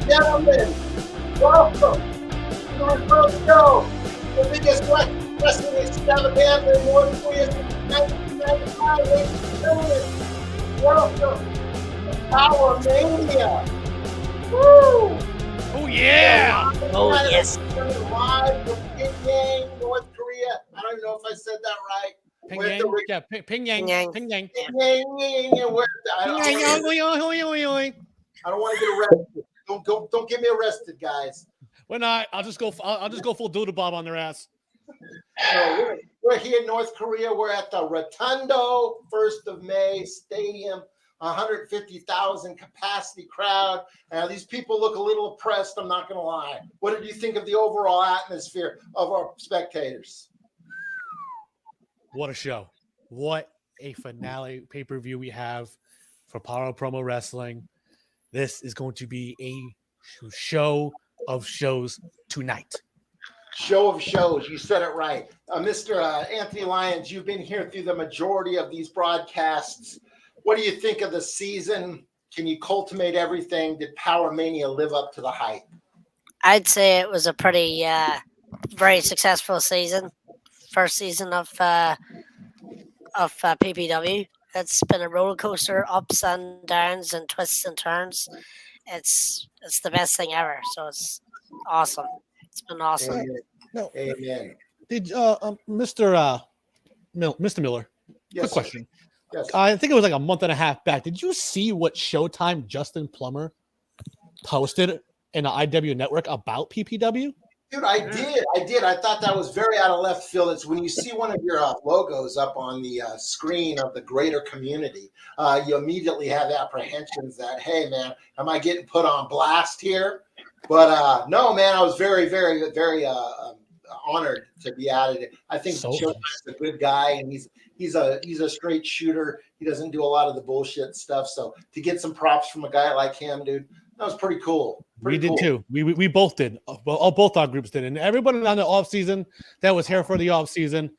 gentlemen, welcome to our first show, the biggest wrestling extravaganza in North Korea since 1995. Ladies and gentlemen, welcome to Power Mania. Woo! Oh, yeah! Oh, yes. Live from Pyongyang, North Korea. I don't even know if I said that right. Pyongyang, yeah, Pyongyang, Pyongyang. I don't want to get arrested. Don't get me arrested, guys. We're not. I'll just go full doodle bob on their ass. So we're here in North Korea. We're at the Rotundo 1st of May Stadium. 150,000 capacity crowd. These people look a little oppressed, I'm not going to lie. What did you think of the overall atmosphere of our spectators? What a show. What a finale pay-per-view we have for Power Promo Wrestling. This is going to be a show of shows tonight. Show of shows. You said it right. Mr. Anthony Lyons, you've been here through the majority of these broadcasts. What do you think of the season? Can you cultivate everything? Did Power Mania live up to the hype? I'd say it was a pretty, very successful season. First season of PPW. It's been a roller coaster, ups and downs and twists and turns. It's the best thing ever. So it's awesome. It's been awesome. Amen. No, Amen. Did Mr. Miller? Yes, quick question. Yes. I think it was like a month and a half back. Did you see what Showtime Justin Plummer posted in the IW network about PPW? Dude, I did. I thought that was very out of left field. It's when you see one of your logos up on the screen of the greater community, you immediately have apprehensions that, hey, man, am I getting put on blast here? But no, man, I was very, very, very honored to be added. I think Showtime's a good guy, and he's a straight shooter. He doesn't do a lot of the bullshit stuff. So to get some props from a guy like him, dude, that was pretty cool. We did too. We both did. Both our groups did. And everybody on the off season that was here for the off season.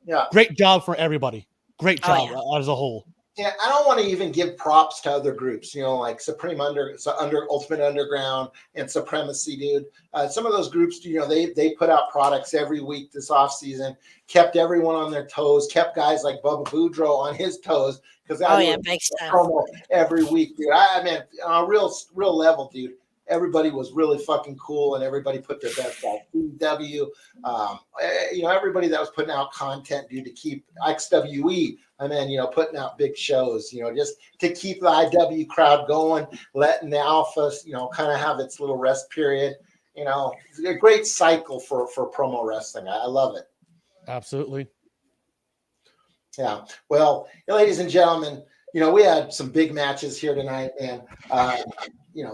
Yeah. Great job for everybody. Great job as a whole. Yeah, I don't want to even give props to other groups, like Ultimate Underground and Supremacy, dude. Some of those groups, they put out products every week this off season, kept everyone on their toes, kept guys like Bubba Boudreaux on his toes because big stuff promo every week, dude. I mean, on a real level, dude. Everybody was really fucking cool, and everybody put their best out. CW, everybody that was putting out content, dude, to keep XWE. And then, putting out big shows, just to keep the IW crowd going, letting the Alphas, kind of have its little rest period. It's a great cycle for promo wrestling. I love it. Absolutely. Yeah. Well, ladies and gentlemen, we had some big matches here tonight, and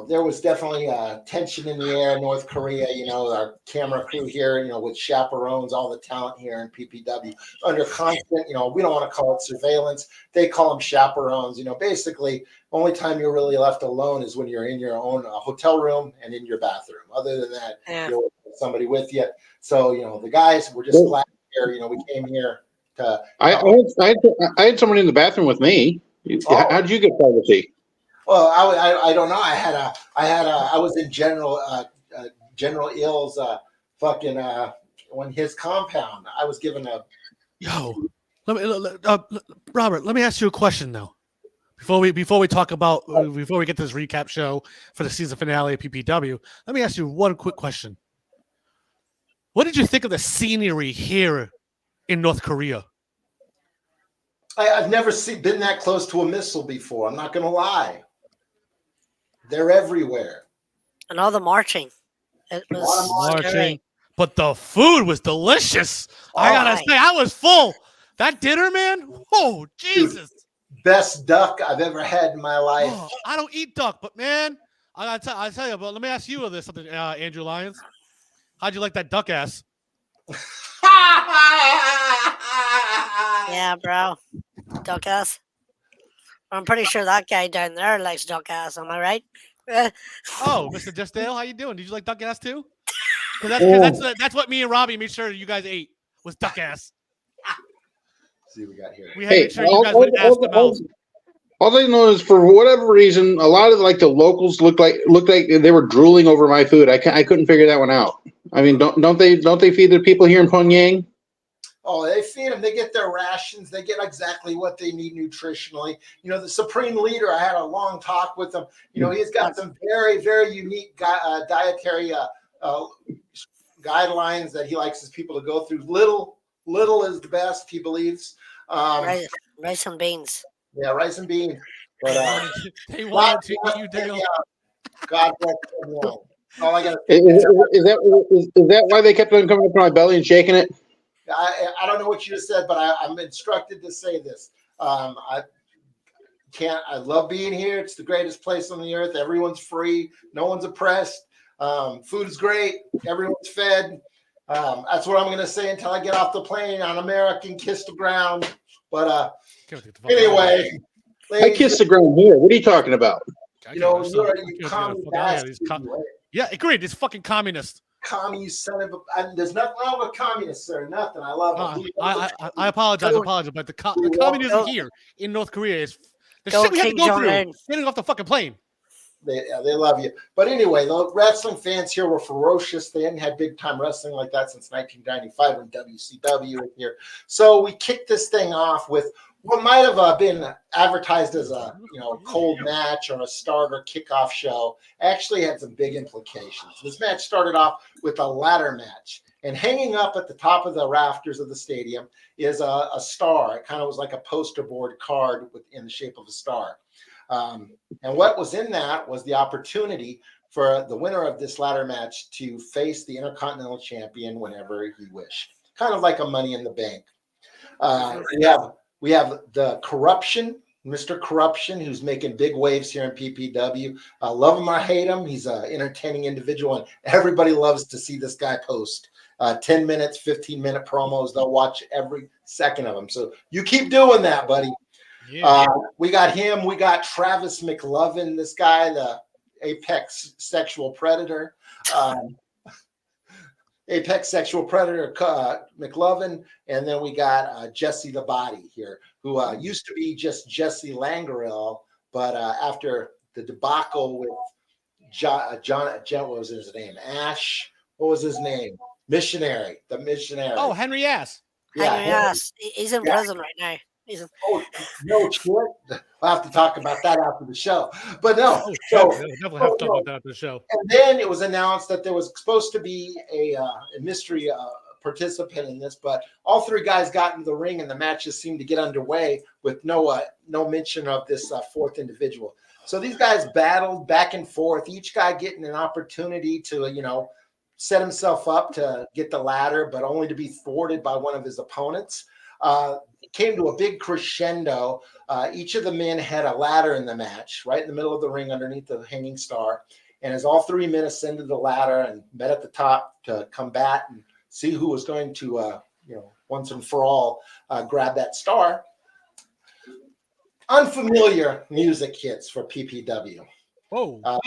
there was definitely tension in the air in North Korea. Our camera crew here, with chaperones, all the talent here in PPW under constant, we don't want to call it surveillance. They call them chaperones. Basically, only time you're really left alone is when you're in your own hotel room and in your bathroom. Other than that, you're with somebody with you. So, the guys were just glad here. We came here to. I had someone in the bathroom with me. How did you get privacy? Well, I don't know. I was in General Ill's when his compound. I was given a. Robert, let me ask you a question though. Before we get to this recap show for the season finale of PPW, let me ask you one quick question. What did you think of the scenery here in North Korea? I've never been that close to a missile before. I'm not going to lie. They're everywhere. And all the marching. It was marching. But the food was delicious. I got to say, I was full. That dinner, man. Oh, Jesus. Dude, best duck I've ever had in my life. Oh, I don't eat duck, but man, I'll tell you, but let me ask you this something, Andrew Lyons. How'd you like that duck ass? Yeah, bro. Duck ass. I'm pretty sure that guy down there likes duck ass. Am I right? Oh, Mr. Justdale, how you doing? Did you like duck ass too? Because that's what me and Robbie made sure you guys ate was duck ass. See what we got here. We had to make sure you guys would ask them out. All I know is for whatever reason, a lot of like the locals looked like they were drooling over my food. I couldn't figure that one out. I mean, don't they feed the people here in Pyongyang? Oh, they feed them. They get their rations. They get exactly what they need nutritionally. You know, the supreme leader, I had a long talk with him. You know, he's got some very, very unique dietary guidelines that he likes his people to go through. Little is the best, he believes. Rice and beans. Yeah, rice and beans. But they wanted to eat you, Dale. God bless everyone. All I got. Is that why they kept on coming up to my belly and shaking it? I don't know what you just said, but I'm instructed to say this. I love being here. It's the greatest place on the earth. Everyone's free. No one's oppressed. Food's great. Everyone's fed. That's what I'm going to say until I get off the plane on American Kiss the Ground. But anyway. I kiss the ground here. What are you talking about? You know, you're communist. Yeah, agreed. It's fucking communist. Communist son of a. There's nothing wrong with communists, sir. Nothing. I love them. I apologize, but the communism here in North Korea is the Go shit we have to King go through Jong-un. getting off the fucking plane. They love you. But anyway, the wrestling fans here were ferocious. They hadn't had big time wrestling like that since 1995 when WCW was here. So we kicked this thing off with what might have been advertised as a cold match or a starter kickoff show. Actually had some big implications. This match started off with a ladder match. And hanging up at the top of the rafters of the stadium is a star. It kind of was like a poster board card in the shape of a star. And what was in that was the opportunity for the winner of this ladder match to face the Intercontinental Champion whenever he wished. Kind of like a Money in the Bank. We have the Corruption, Mr. Corruption, who's making big waves here in PPW. Love him or hate him, he's an entertaining individual, and everybody loves to see this guy post 10 minutes, 15-minute promos. They'll watch every second of them. So you keep doing that, buddy. Yeah. We got him. We got Travis McLovin, this guy, the apex sexual predator. Apex sexual predator McLovin, and then we got Jesse the Body here, who used to be just Jesse Langerel, but after the debacle with John, what was his name? Ash, what was his name? Missionary, the missionary. Oh, Henry Ass. Yeah, Henry Ass. He's in prison right now. Oh, no shit. We'll have to talk about that after the show. But no. Definitely have to talk about that after the show. And then it was announced that there was supposed to be a mystery participant in this, but all three guys got into the ring and the matches seemed to get underway with no mention of this fourth individual. So these guys battled back and forth, each guy getting an opportunity to, set himself up to get the ladder, but only to be thwarted by one of his opponents. It came to a big crescendo. Each of the men had a ladder in the match, right in the middle of the ring underneath the hanging star. And as all three men ascended the ladder and met at the top to combat and see who was going to, once and for all, grab that star, unfamiliar music hits for PPW. Whoa.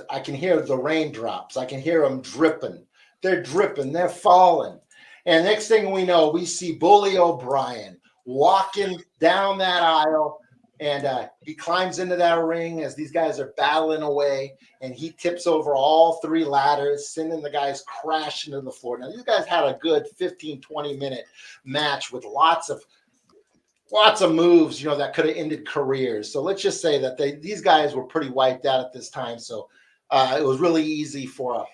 I can hear the raindrops. I can hear them dripping. They're dripping. They're falling. And next thing we know, we see Bully O'Brien walking down that aisle, and he climbs into that ring as these guys are battling away, and he tips over all three ladders, sending the guys crashing to the floor. Now, these guys had a good 15, 20-minute match with lots of moves, that could have ended careers. So let's just say that these guys were pretty wiped out at this time. So it was really easy for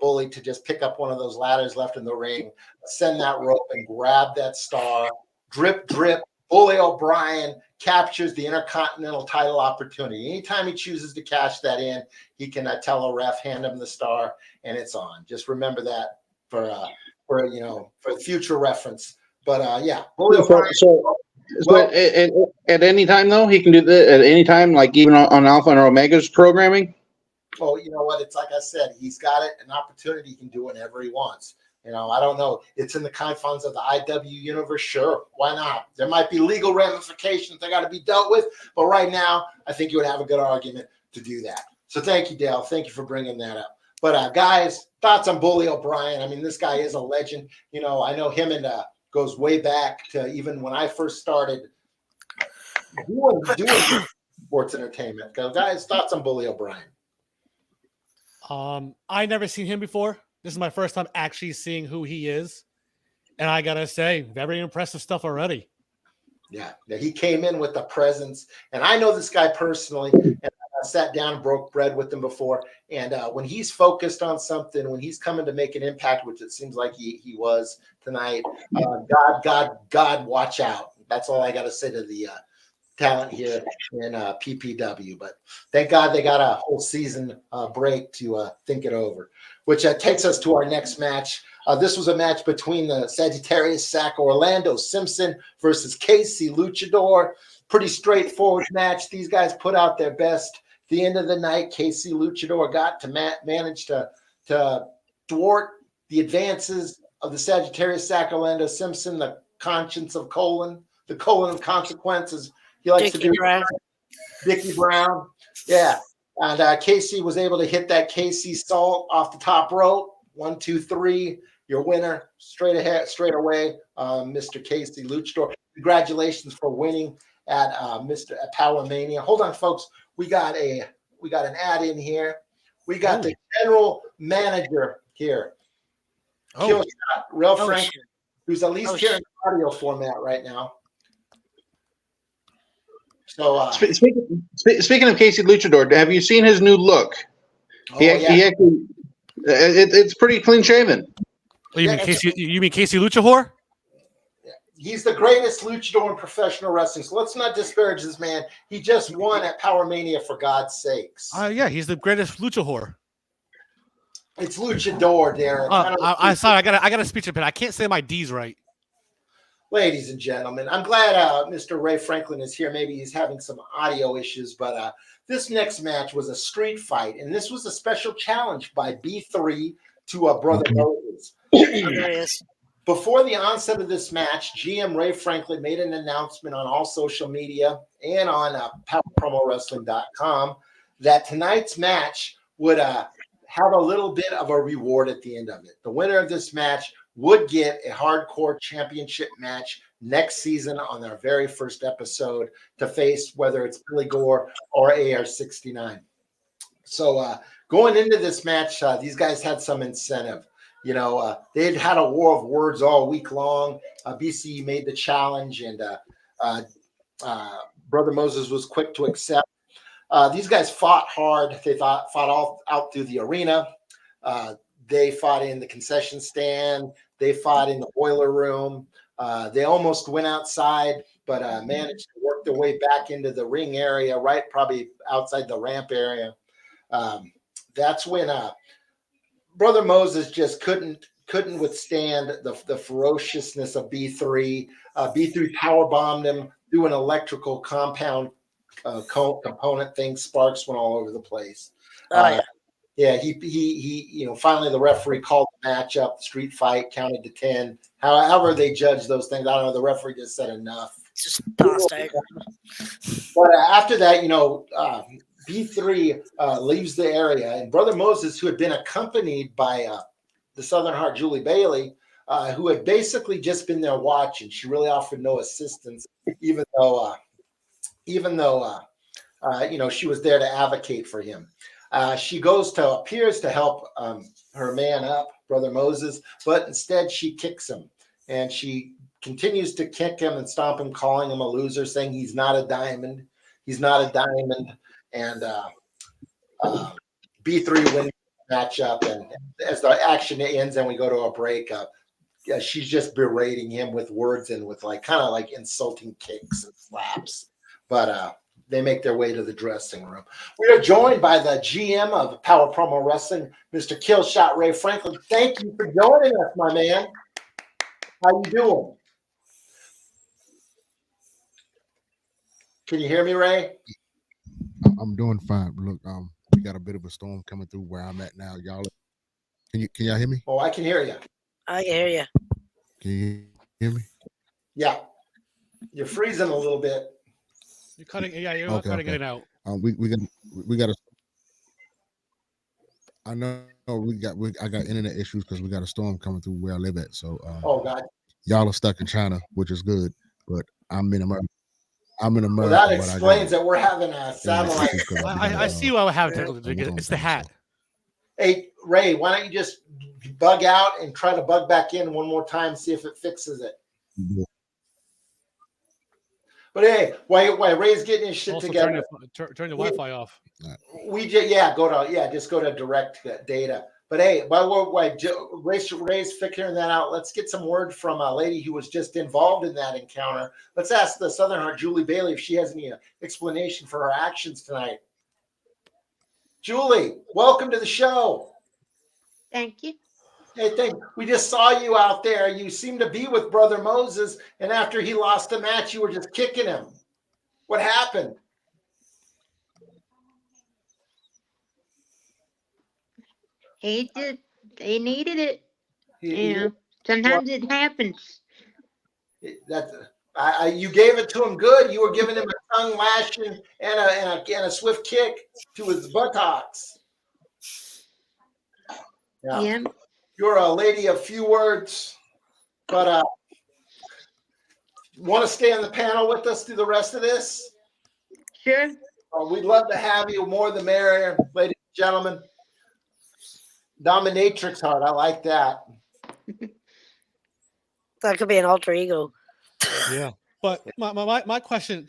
Bully to just pick up one of those ladders left in the ring, send that rope and grab that star. Drip, drip. Bully O'Brien captures the Intercontinental title opportunity. Anytime he chooses to cash that in, he can tell a ref, hand him the star, and it's on. Just remember that for future reference. But Bully O'Brien. So at any time though, he can do that at any time, like even on Alpha and Omega's programming. Oh, you know what? It's like I said, he's got an opportunity. He can do whenever he wants. I don't know. It's in the confines of the IW universe. Sure, why not? There might be legal ramifications that got to be dealt with, but right now, I think you would have a good argument to do that. So thank you, Dale. Thank you for bringing that up. But guys, thoughts on Bully O'Brien? I mean, this guy is a legend. I know him and goes way back to even when I first started doing sports entertainment. Guys, thoughts on Bully O'Brien? I never seen him before. This is my first time actually seeing who he is, and I gotta say, very impressive stuff already. Yeah, he came in with a presence, and I know this guy personally, and I sat down and broke bread with him before. And when he's focused on something, when he's coming to make an impact, which it seems like he was tonight, God, watch out. That's all I got to say to the talent here in PPW. But thank God they got a whole season break to think it over, which takes us to our next match. This was a match between the Sagittarius Sack Orlando Simpson versus Casey Luchador. Pretty straightforward match. These guys put out their best. At the end of the night, Casey Luchador got to manage to thwart the advances of the Sagittarius Sack Orlando Simpson, the conscience of colon, the colon of consequences. He likes Dickie to do Brown. Dickie Brown. Yeah. And Casey was able to hit that Casey salt off the top rope. 1, 2, 3. Your winner, straight away, Mr. Casey Luchador. Congratulations for winning at Power Mania. Hold on, folks. We got an ad in here. We got the general manager here, Kill Shot, Real Frank, who's at least here in audio format right now. So speaking of Casey Luchador, have you seen his new look? He actually, it's pretty clean shaven. Oh, you mean Casey Luchador? He's the greatest luchador in professional wrestling. So let's not disparage this man. He just won at Power Mania, for God's sakes. Yeah, he's the greatest luchador. It's luchador, Darren. I'm sorry, I got a speech impediment. I can't say my D's right. Ladies and gentlemen, I'm glad Mr. Ray Franklin is here. Maybe he's having some audio issues, but this next match was a street fight, and this was a special challenge by B3 to Brother Moses. There he is. Before the onset of this match, GM Ray Franklin made an announcement on all social media and on PowerPromoWrestling.com that tonight's match would have a little bit of a reward at the end of it. The winner of this match would get a hardcore championship match next season on their very first episode to face whether it's Billy Gore or AR-69. So going into this match, these guys had some incentive. You know, they'd had a war of words all week long. BC made the challenge, and Brother Moses was quick to accept. These guys fought hard. They fought all out through the arena. They fought in the concession stand. They fought in the boiler room. They almost went outside, but managed to work their way back into the ring area, right probably outside the ramp area. That's when Brother Moses just couldn't withstand the ferociousness of B3. B3 power bombed him through an electrical compound component thing. Sparks went all over the place. He finally the referee called the match up, the street fight, counted to 10. However they judge those things, I don't know. The referee just said enough. Just bastard. But after that, B3 leaves the area, and Brother Moses, who had been accompanied by the Southern Heart, Julie Bailey, who had basically just been there watching. She really offered no assistance, even though she was there to advocate for him. She appears to help her man up, Brother Moses, but instead she kicks him, and she continues to kick him and stomp him, calling him a loser, saying he's not a diamond. He's not a diamond. And B3 wins the matchup, and as the action ends and we go to a break, she's just berating him with words and with kind of insulting kicks and slaps. But they make their way to the dressing room. We are joined by the GM of Power Promo Wrestling, Mr. Killshot Ray Franklin. Thank you for joining us, my man. How you doing? Can you hear me, Ray? I'm doing fine. Look, we got a bit of a storm coming through where I'm at now. Y'all, can y'all hear me? Oh, I can hear you. I can hear you. Can you hear me? Yeah, you're freezing a little bit. You're cutting. Yeah, you're cutting it out. We got. I know I got internet issues because we got a storm coming through where I live at. So, oh God, y'all are stuck in China, which is good, but I'm in America. I'm in Well, America. that but explains that we're having a satellite. I see why we're having technical difficulties. It's the hat. Hey, Ray, why don't you just bug out and try to bug back in one more time, see if it fixes it. But hey, while Ray's getting his shit Also, together, turn the Wi-Fi off. just go to direct data. But hey, while Ray's figuring that out, let's get some word from a lady who was just involved in that encounter. Let's ask the Southern Heart, Julie Bailey, if she has any explanation for her actions tonight. Julie, welcome to the show. Thank you. Hey, we just saw you out there. You seem to be with Brother Moses, and after he lost the match, you were just kicking him. What happened? He needed it. He- Yeah. Sometimes it happens. You gave it to him good. You were giving him a tongue lashing and a swift kick to his buttocks. Yeah. You're a lady of few words, but want to stay on the panel with us through the rest of this? Sure. We'd love to have you. More the merrier, ladies and gentlemen. Dominatrix Heart, I like that. That could be an alter ego. Yeah. But my question,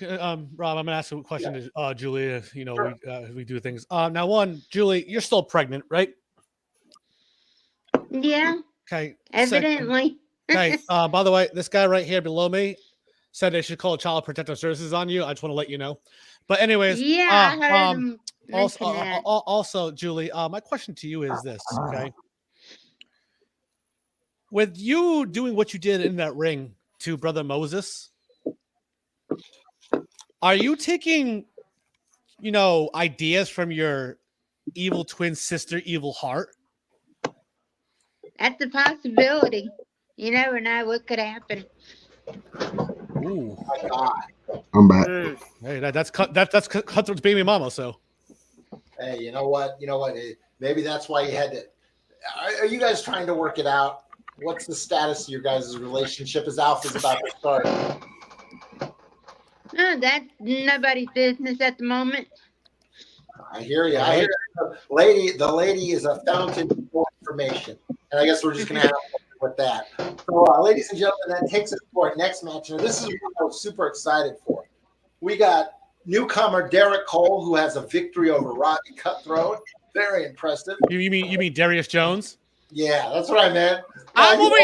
Rob, I'm gonna ask a question to Julie. You know, Sure. we do things. Now, one, Julie, you're still pregnant, right? Yeah. Okay. Evidently. Okay. By the way, this guy right here below me said they should call Child Protective Services on you. I just want to let you know. But anyways, Yeah, I heard him mention also, that. also, Julie, my question to you is this: okay, with you doing what you did in that ring to Brother Moses, are you taking, ideas from your evil twin sister, Evil Heart? That's a possibility. You never know what could happen. Ooh, My God. I'm back. hey, that's Cutthroat's baby mama. So, Hey, you know what? Maybe that's why you had to. Are you guys trying to work it out? What's the status of your guys' relationship as Alpha's about to start? No, that's nobody's business at the moment. I hear you. I hear you. The lady is a fountain for information. And I guess we're just going to have to with that. So, ladies and gentlemen, that takes us to our next match. And this is what I was super excited for. We got newcomer Derek Cole, who has a victory over Robbie Cutthroat. Very impressive. you mean Darius Jones? Yeah, that's what I meant. I'm over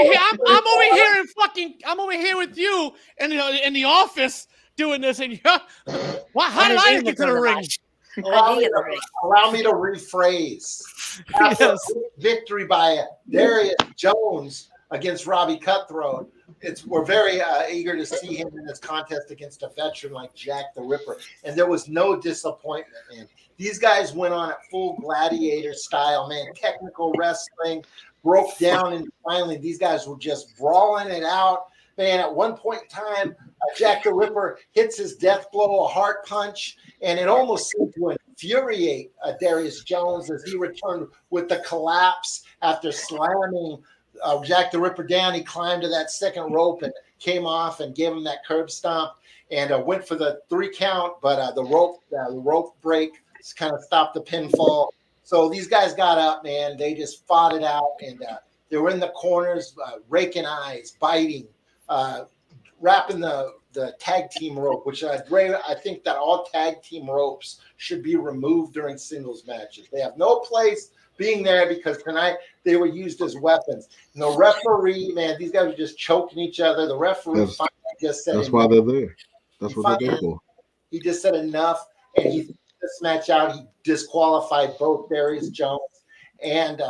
here with you in the office doing this, and how did I get to the ring? Allow me to rephrase. After a victory by Darius Jones against Robbie Cutthroat, we're very eager to see him in this contest against a veteran like Jack the Ripper. And there was no disappointment, man. These guys went on at full gladiator style, man. Technical wrestling, broke down, and finally these guys were just brawling it out. Man, at one point in time, Jack the Ripper hits his death blow, a heart punch, and it almost seemed to infuriate Darius Jones as he returned with the collapse after slamming Jack the Ripper down. He climbed to that second rope and came off and gave him that curb stomp and went for the 3 count, but the rope break kind of stopped the pinfall. So these guys got up, man. They just fought it out, and they were in the corners, raking eyes, biting, wrapping the tag team rope, which I think that all tag team ropes should be removed during singles matches. They have no place being there because tonight they were used as weapons. And the referee, man, these guys were just choking each other. The referee finally just said That's enough. why they're there. That's what they're there for. He just said enough, and he threw this match out. He disqualified both Darius Jones and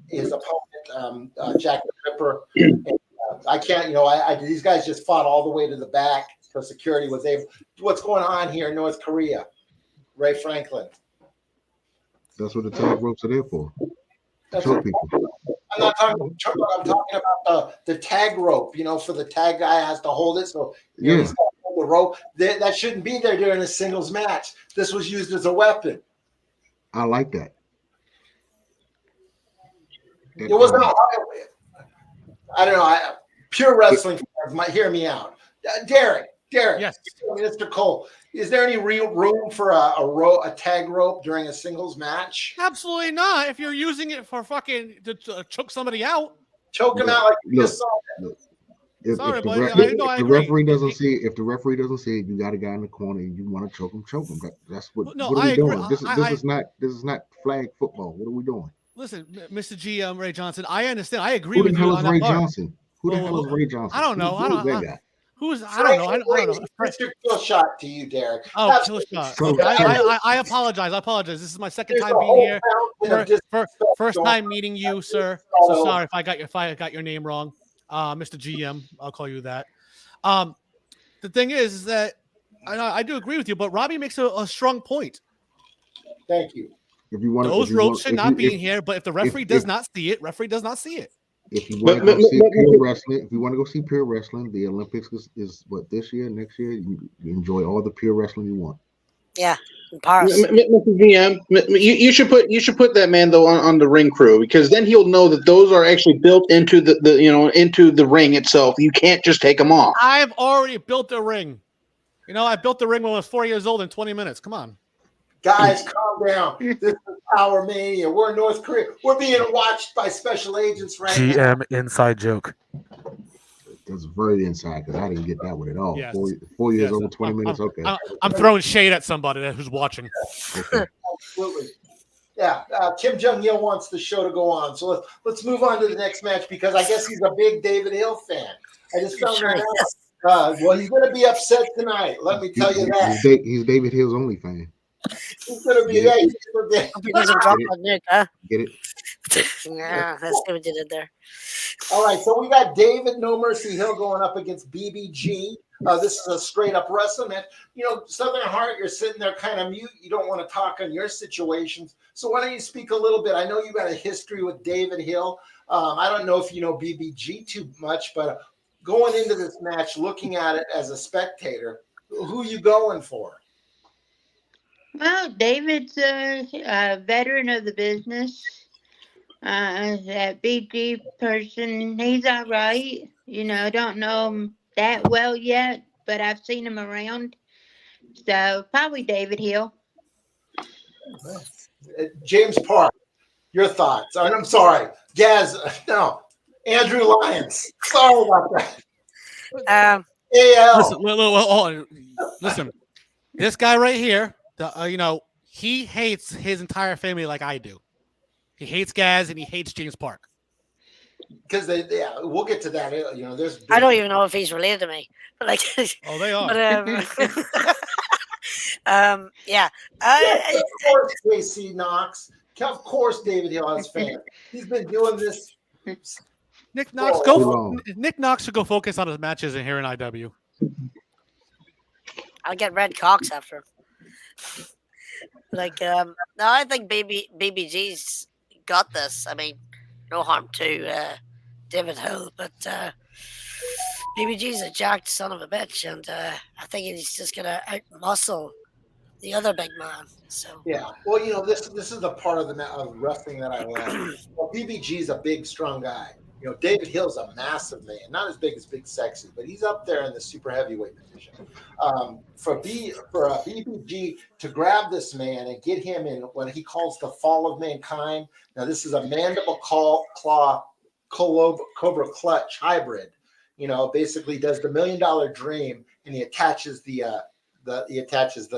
his opponent, Jack the Ripper. And, I can't, these guys just fought all the way to the back so security was able. What's going on here in North Korea? Ray Franklin. That's what the tag ropes are there for. That's Show what, people. I'm not talking. I'm talking about the tag rope. For the tag guy has to hold it, so he's got to hold the rope. That shouldn't be there during a singles match. This was used as a weapon. I like that. It wasn't. I don't know. Pure wrestling fans might hear me out. Derek, Derek, Yes. Mr. Cole, is there any real room for a tag rope during a singles match? Absolutely not. If you're using it for fucking to choke somebody out. Choke him out like you Look, just saw. look. Sorry, If the, but ref, I know I if the agree. referee doesn't see it, you got a guy in the corner and you want to choke him, choke him. That's what. No, What are I we agree. doing? This is not flag football. What are we doing? Listen, Mr. G, Ray Johnson. I understand. I agree Who with the you hell is on that Ray part. Johnson? Who the Well, hell is Ray Johnson? I don't know. Who is that guy? Who's I don't know. I don't know. Mr. Kill shot to you, Derek. Oh, That's- kill shot. So- Okay, I apologize. I apologize. This is my second There's time a being whole here. fountain of disrespect First going time meeting you, sir. all So over. sorry if I got your name wrong. Mr. GM, I'll call you that. The thing is that I do agree with you, but Robbie makes a strong point. Thank you. If you want Those ropes should not be in here, but if the referee does if- not see it, referee does not see it. If you want to go see pure wrestling, the Olympics is what this year, next year. You enjoy all the pure wrestling you want. Yeah, in Paris. Mr. GM, you should put that man though on the ring crew, because then he'll know that those are actually built into into the ring itself. You can't just take them off. I've already built a ring. I built the ring when I was 4 years old in 20 minutes. Come on. Guys, calm down. This is Power Mania. We're in North Korea. We're being watched by special agents right now. inside joke. That's very inside because I didn't get that one at all. Yes. 4 years Yes. old, 20 minutes. Okay. I'm throwing shade at somebody who's watching. Okay. Absolutely. Yeah, Kim Jong-il wants the show to go on. So let's move on to the next match because I guess he's a big David Hill fan. I just found Sure, that out. yes. Well, he's going to be upset tonight. Let me tell you that. He's David Hill's only fan. He's going to be. Yeah. He's gonna be Hope he doesn't drop a nuke, huh? Get it? Yeah, let's see what you did there. All right, so we got David No Mercy Hill going up against BBG. This is a straight up wrestling match. Southern Heart, you're sitting there kind of mute. You don't want to talk on your situations. So why don't you speak a little bit? I know you got a history with David Hill. I don't know if you know BBG too much, but going into this match, looking at it as a spectator, who you going for? Well, David's a veteran of the business. That BG person, he's all right. Don't know him that well yet, but I've seen him around. So probably David Hill. James Park, your thoughts? I'm sorry, Gaz. No, Andrew Lyons. Sorry about that. Listen, listen. This guy right here, he hates his entire family like I do. He hates Gaz and he hates James Park. Because we'll get to that. There's. I don't even know if he's related to me, but like. Oh, they are. But yeah. Of course, JC Knox. Of course, David Hill has fans. He's been doing this. Nick Knox, Nick Knox should go focus on his matches in here in IW. I'll get Red Cox after him. No, I think BBG's got this. I mean, no harm to David Hill, but BBG's a jacked son of a bitch, and I think he's just gonna outmuscle the other big man. So Yeah, well, this is the part of wrestling that I like. Well, BBG's a big, strong guy. David Hill's a massive man, not as big as Big Sexy, but he's up there in the super heavyweight division. For BBG to grab this man and get him in what he calls the fall of mankind. Now, this is a mandible claw cobra clutch hybrid. Basically does the $1 Million Dream, and he attaches the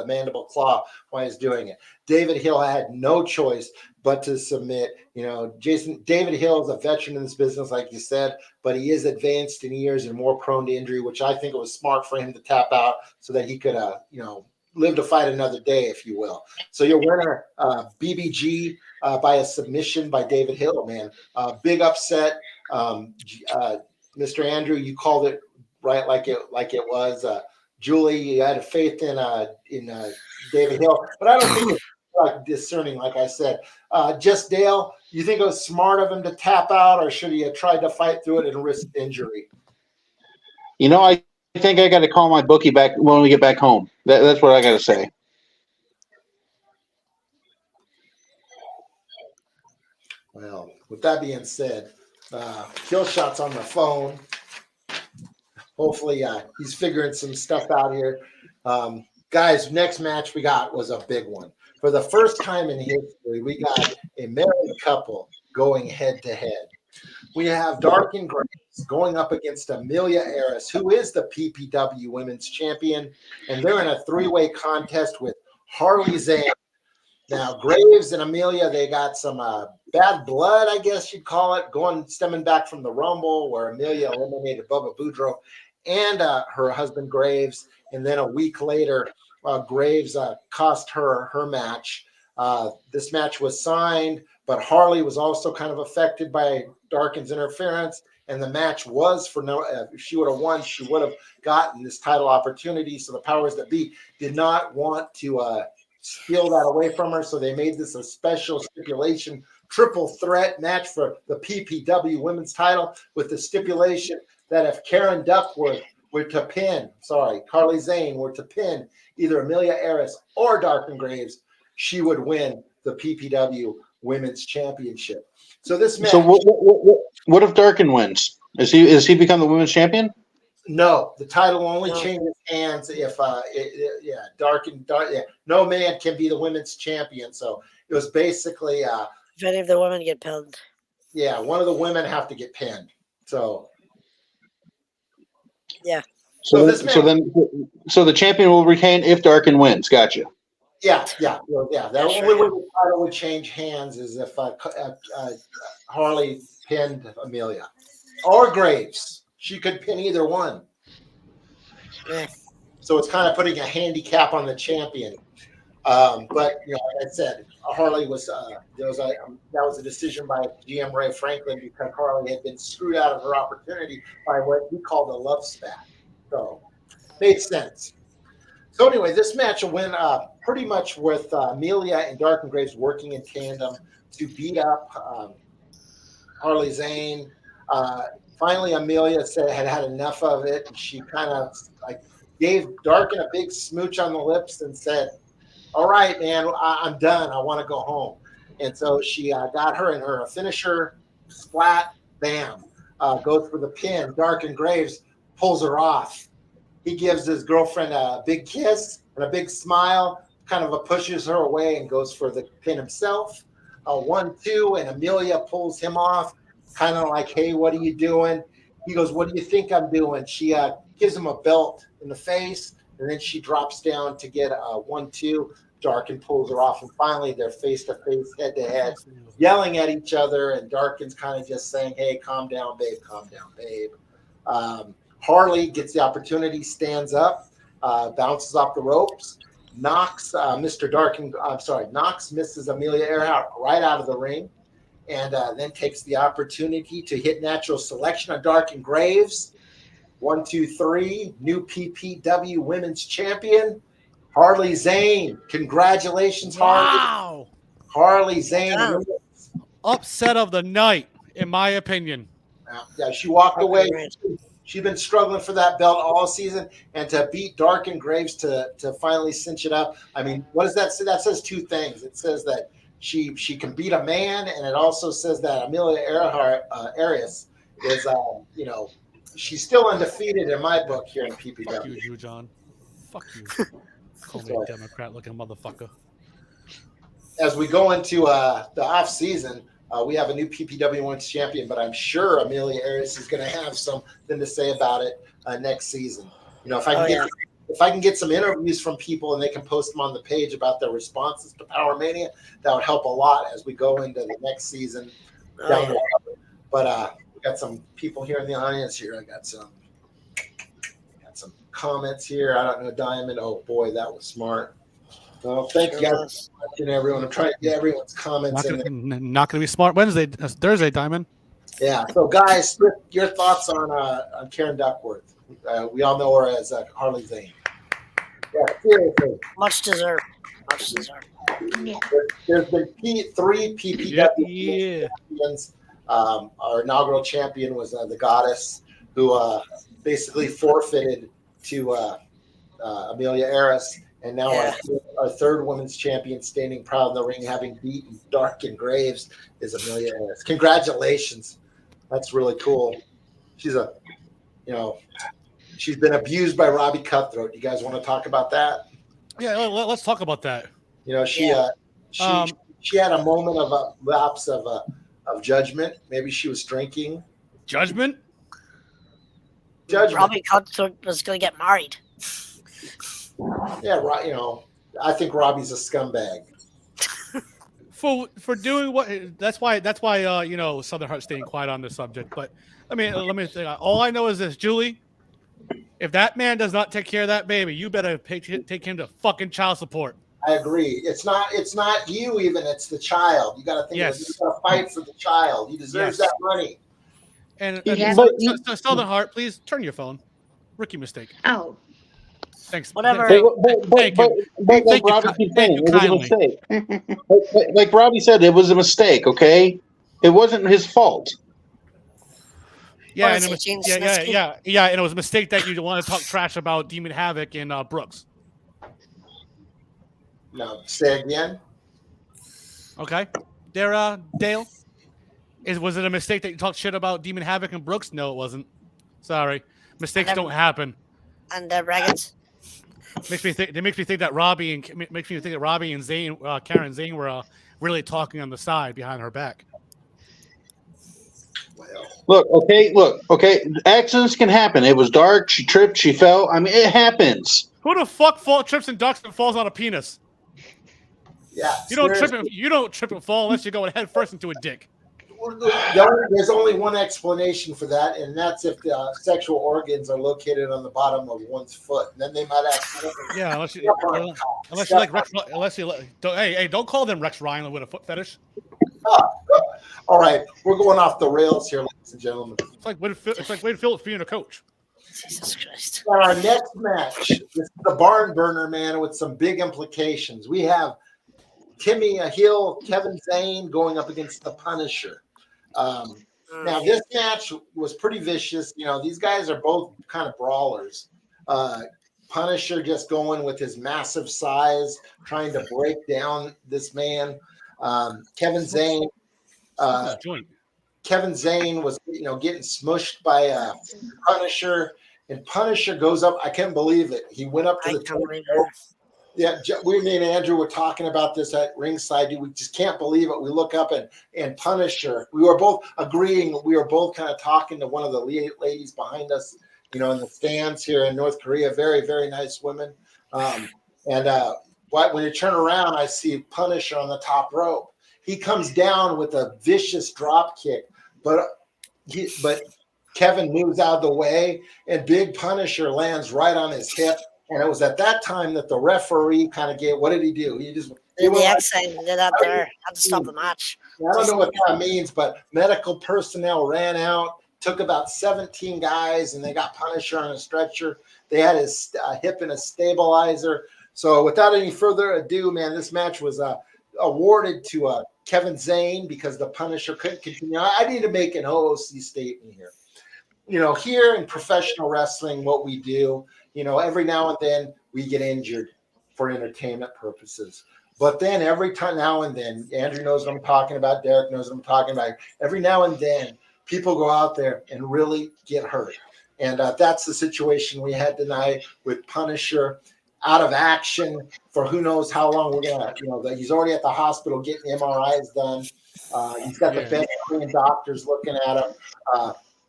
mandible claw while he's doing it. David Hill had no choice but to submit. David Hill is a veteran in this business, like you said, but he is advanced in years and more prone to injury, which I think it was smart for him to tap out so that he could, live to fight another day, if you will. So your winner, BBG, by a submission by David Hill, man. Big upset. Mr. Andrew, you called it right like it was. Julie, you had faith in David Hill, but I don't think it's like discerning, like I said. Just Dale, you think it was smart of him to tap out, or should he have tried to fight through it and risk injury? I think I got to call my bookie back when we get back home. That's what I got to say. Well, with that being said, Kill Shot's on the phone. hopefully he's figuring some stuff out here. Guys, next match we got was a big one. For the first time in history, we got a married couple going head to head. We have Dark and Graves going up against Amelia Eris, who is the PPW Women's Champion, and they're in a three-way contest with Harley Zane. Now, Graves and Amelia, they got some bad blood, I guess you'd call it, stemming back from the Rumble, where Amelia eliminated Bubba Boudreaux and her husband Graves, and then a week later, Graves cost her match. This match was signed, but Harley was also kind of affected by Darkin's interference, and the match was for no. If she would have won, she would have gotten this title opportunity. So the powers that be did not want to steal that away from her, so they made this a special stipulation, triple threat match for the PPW Women's Title, with the stipulation that if Karen Duckworth were to pin, Harley Zane were to pin either Amelia Eris or Darkin Graves, she would win the PPW Women's Championship. So this match. So what if Darkin wins? Is he become the women's champion? No, the title only changes hands if no man can be the women's champion. So it was basically If any of the women get pinned. yeah, one of the women have to get pinned. So Yeah. So So the champion will retain if Darkin wins. Gotcha. yeah. The only way the title would change hands is if Harley pinned Amelia or Graves. She could pin either one. Yeah. So it's kind of putting a handicap on the champion. But like I said, Harley was that was a decision by GM Ray Franklin, because Harley had been screwed out of her opportunity by what he called a love spat. So made sense. So anyway, this match went pretty much with Amelia and Darkin Graves working in tandem to beat up Harley Zane. Finally, Amelia had enough of it, and she kind of gave Darkin a big smooch on the lips and said, "All right, man, I'm done. I want to go home." And so she got her in her finisher, splat, bam, goes for the pin. Darkin Graves pulls her off. He gives his girlfriend a big kiss and a big smile, kind of pushes her away and goes for the pin himself. 1-2, and Amelia pulls him off, kind of like, "Hey, what are you doing?" He goes, "What do you think I'm doing?" She gives him a belt in the face, and then she drops down to get a 1-2. Darkin pulls her off, and finally they're face to face, head to head, yelling at each other, and Darkin's kind of just saying, "Hey, calm down, babe, calm down, babe." Harley gets the opportunity, stands up, bounces off the ropes, knocks Knox misses Amelia Earhart right out of the ring, and then takes the opportunity to hit natural selection on Darkin Graves. 1, 2, 3, new PPW Women's Champion, Harley Zane. Congratulations, Harley. Wow. Harley Zane. Wow. Upset of the night, in my opinion. Yeah, she walked away. Right. She's been struggling for that belt all season, and to beat Darkin Graves to finally cinch it up. I mean, what does that say? That says two things. It says that she can beat a man, and it also says that Amelia Earhart Arias is she's still undefeated in my book here in Fuck you, PPW. Jew John. Fuck you. Call me a Democrat-looking motherfucker. As we go into the off season, we have a new PPW Women's Champion, but I'm sure Amelia Arias is going to have something to say about it next season. If I can get some interviews from people and they can post them on the page about their responses to Power Mania, that would help a lot as we go into the next season. But we got some people here in the audience here. I got some comments here. I don't know, Diamond. Oh boy, that was smart. Well, thank you guys for watching, everyone. I'm trying to get everyone's comments in. Not gonna be smart Wednesday. Thursday, Diamond. Yeah. So, guys, your thoughts on Karen Duckworth? We all know her as Harley Zane. Yeah, seriously. Much deserved. Much deserved. Yeah. There's been 3 PPW champions. Our inaugural champion was the Goddess, who basically forfeited to Amelia Eris. And now our third women's champion, standing proud in the ring, having beaten Darkin Graves, is Amelia Eris. Congratulations. That's really cool. She's She's been abused by Robbie Cutthroat. You guys want to talk about that? Yeah, let's talk about that. You know, she had a moment of a lapse of judgment. Maybe she was drinking. Judgment? Judgment. Robbie Cutthroat was going to get married. Yeah, right. You know, I think Robbie's a scumbag. For doing what? That's why Southern Heart staying quiet on this subject. But let me say, all I know is this, Julie. If that man does not take care of that baby, you better take him to fucking child support. I agree. It's not you even. It's the child. You got to think. Yes. You got to fight for the child. He deserves that money. And Southern Heart, please turn your phone. Rookie mistake. Oh, Thanks. Whatever. Thank you. But like Robbie keeps saying, it was a mistake. Like Robbie said, it was a mistake. Okay, it wasn't his fault. Yeah, What and is it it, was, Gene yeah, and it was a mistake that you want to talk trash about Demon Havoc and Brooks. No, say again. Okay, there, Dale. Was it a mistake that you talked shit about Demon Havoc and Brooks? No, it wasn't. Sorry, mistakes don't happen. And Raggins. Makes me think that Robbie and Zane, Karen Zane, were really talking on the side behind her back. Well, Look, okay. Accidents can happen. It was dark. She tripped. She fell. I mean, it happens. Who the fuck trips and ducks and falls on a penis? yeah. You don't seriously. trip and fall unless you're going head first into a dick. There's only one explanation for that, and that's if the sexual organs are located on the bottom of one's foot. And then they might accidentally. Yeah, unless you like Rex. Don't call them Rex Ryan with a foot fetish. All right, we're going off the rails here, ladies and gentlemen. It's like Wade Phillips being a coach. Jesus Christ. Now, our next match, this is the barn burner, man, with some big implications. We have Timmy Hill, Kevin Zane going up against the Punisher. Now, this match was pretty vicious. You know, these guys are both kind of brawlers. Punisher just going with his massive size, trying to break down this man. Kevin Zane. Kevin Zane was, getting smushed by Punisher, and Punisher goes up. I can't believe it. He went up to the top. Yeah, we and Andrew were talking about this at ringside. We just can't believe it. We look up and Punisher. We were both agreeing. We were both kind of talking to one of the ladies behind us, in the stands here in North Korea. Very, very nice women. When you turn around, I see Punisher on the top rope. He comes down with a vicious drop kick, but Kevin moves out of the way, and Big Punisher lands right on his hip. And it was at that time that the referee kind of gave. What did he do? He The X-Sign did that there. Had to stop the match. I don't know what that means, but medical personnel ran out, took about 17 guys, and they got Punisher on a stretcher. They had his hip in a stabilizer. So without any further ado, man, this match was awarded to Kevin Zane because the Punisher couldn't continue. I need to make an OOC statement here. Here in professional wrestling, what we do, every now and then we get injured for entertainment purposes. But then every time now and then, Andrew knows what I'm talking about, Derek knows what I'm talking about. Every now and then, people go out there and really get hurt. And that's the situation we had tonight with Punisher out of action for who knows how long. We're gonna, he's already at the hospital getting MRIs done. He's got the best doctors looking at him.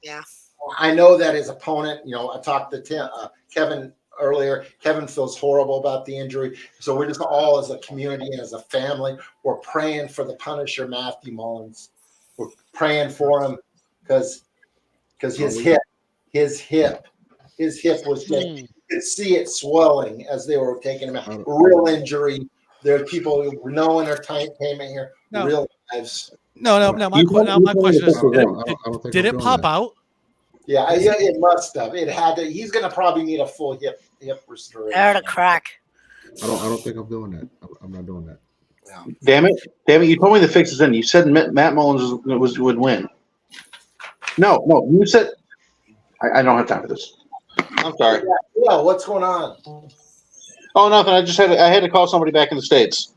Yeah. I know that his opponent, I talked to Kevin earlier. Kevin feels horrible about the injury. So we're just all as a community and as a family, we're praying for the Punisher, Matthew Mullins. We're praying for him because his hip was just, you could see it swelling as they were taking him out. Real injury. There are people who know entertainment here. No. Real lives. No. My question is, did it pop out? Yeah, it must have. It had to. He's going to probably need a full hip restoration. There to crack. I don't think I'm doing that. I'm not doing that. Yeah. Damn it! You told me the fix is in. You said Matt Mullins would win. No, you said. I don't have time for this. I'm sorry. Yeah, what's going on? Oh, nothing. I had to call somebody back in the States.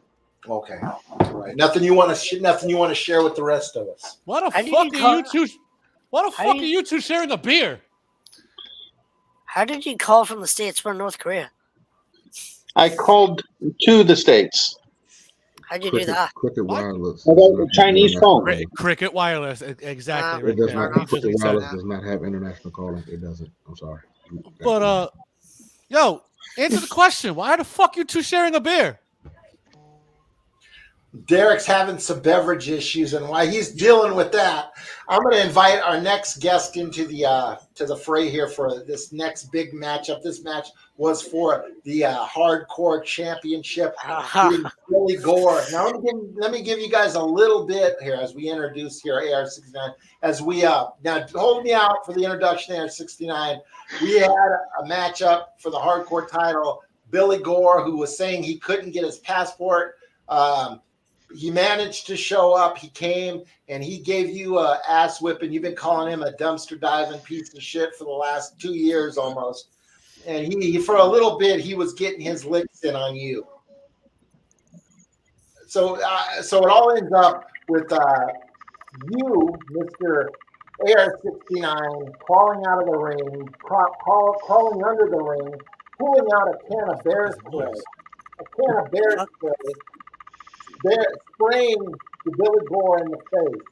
Okay, all right. Nothing you want to share with the rest of us. Why the fuck are you two sharing a beer? How did you call from the States? We're in North Korea. I called to the States. How'd you do that? Cricket What? Wireless. I got does a not Chinese have phone. international Cricket Wireless, exactly. It It does Fair not. enough. Cricket He said Wireless that. does not have international calling. It doesn't. I'm sorry. But yo, answer the question. Why the fuck you two sharing a beer? Derek's having some beverage issues, and while he's dealing with that, I'm going to invite our next guest into the fray here for this next big matchup. This match was for the Hardcore Championship. Billy Gore. Now let me give you guys a little bit here as we introduce here AR69. As we now hold me out for the introduction of AR69. We had a matchup for the Hardcore title. Billy Gore, who was saying he couldn't get his passport. He managed to show up. He came and he gave you a ass whipping. You've been calling him a dumpster diving piece of shit for the last 2 years almost. And he for a little bit, he was getting his licks in on you. So it all ends up with you, Mr. AR69, crawling out of the ring, crawling under the ring, pulling out a can of bear spray. A can of bear spray. Spraying the Billy Gore in the face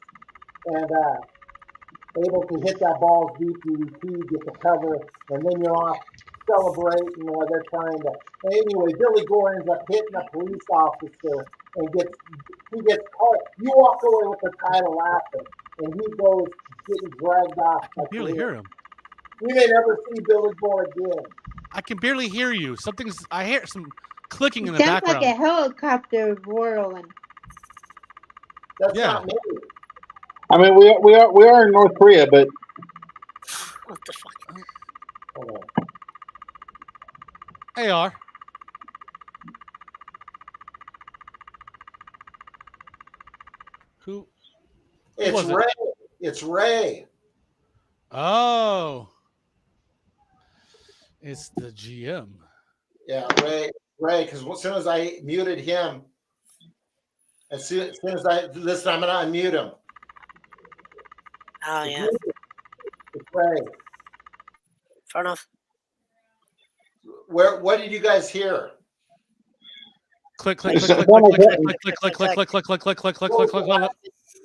and able to hit that ball deep, DDT, get the cover, and then you're off celebrating while they're trying to. Anyway, Billy Gore ends up hitting a police officer and he gets caught. You walk away with the title laughing, and he goes getting dragged off. I can barely hear him. We may never see Billy Gore again. I can barely hear you. I hear some clicking in the Sounds background. like a helicopter whirling. That's Yeah. not me. I mean, we are in North Korea, but What the fuck? Hold on. AR. Who? It's was it? Ray. It's Ray. Oh. It's the GM. Yeah, Ray, because as soon as I muted him, as soon as I listen, I'm gonna unmute him. Oh yeah, It's Ray. fair enough. What did you guys hear? Click, click, It's click, click, one click, of click, them. click, click, click, click, click, click, click, click, click, click, click, click.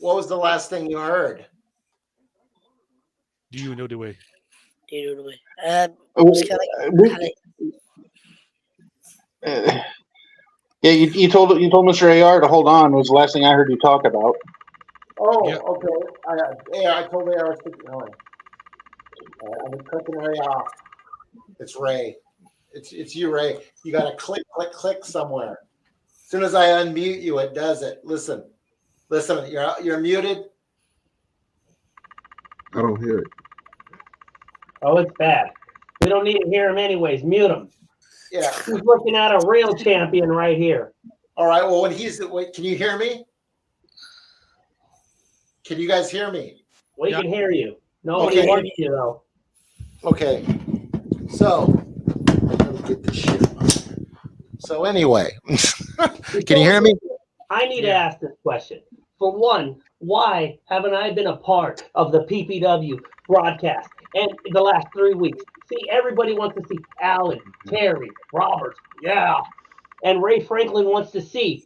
What was the last thing you heard? Do you know the way? Just kinda- Yeah, you told Mr. AR to hold on. Was the last thing I heard you talk about. Oh, Yeah. okay. I told Ray I was thinking. I've been clicking Ray off. It's Ray. It's you, Ray. You got to click somewhere. As soon as I unmute you, it does it. Listen. You're muted. I don't hear it. Oh, it's bad. We don't need to hear him anyways. Mute him. Yeah. He's looking at a real champion right here. All right. Well, can you hear me? Can you guys hear me? We Yeah. can hear you. Nobody Okay. hears you though. Okay. So let me get this shit. So anyway, can you hear me? I need to Yeah. ask this question. For one, why haven't I been a part of the PPW broadcast and the last 3 weeks? See, everybody wants to see Alan, Terry, Roberts, yeah. And Ray Franklin wants to see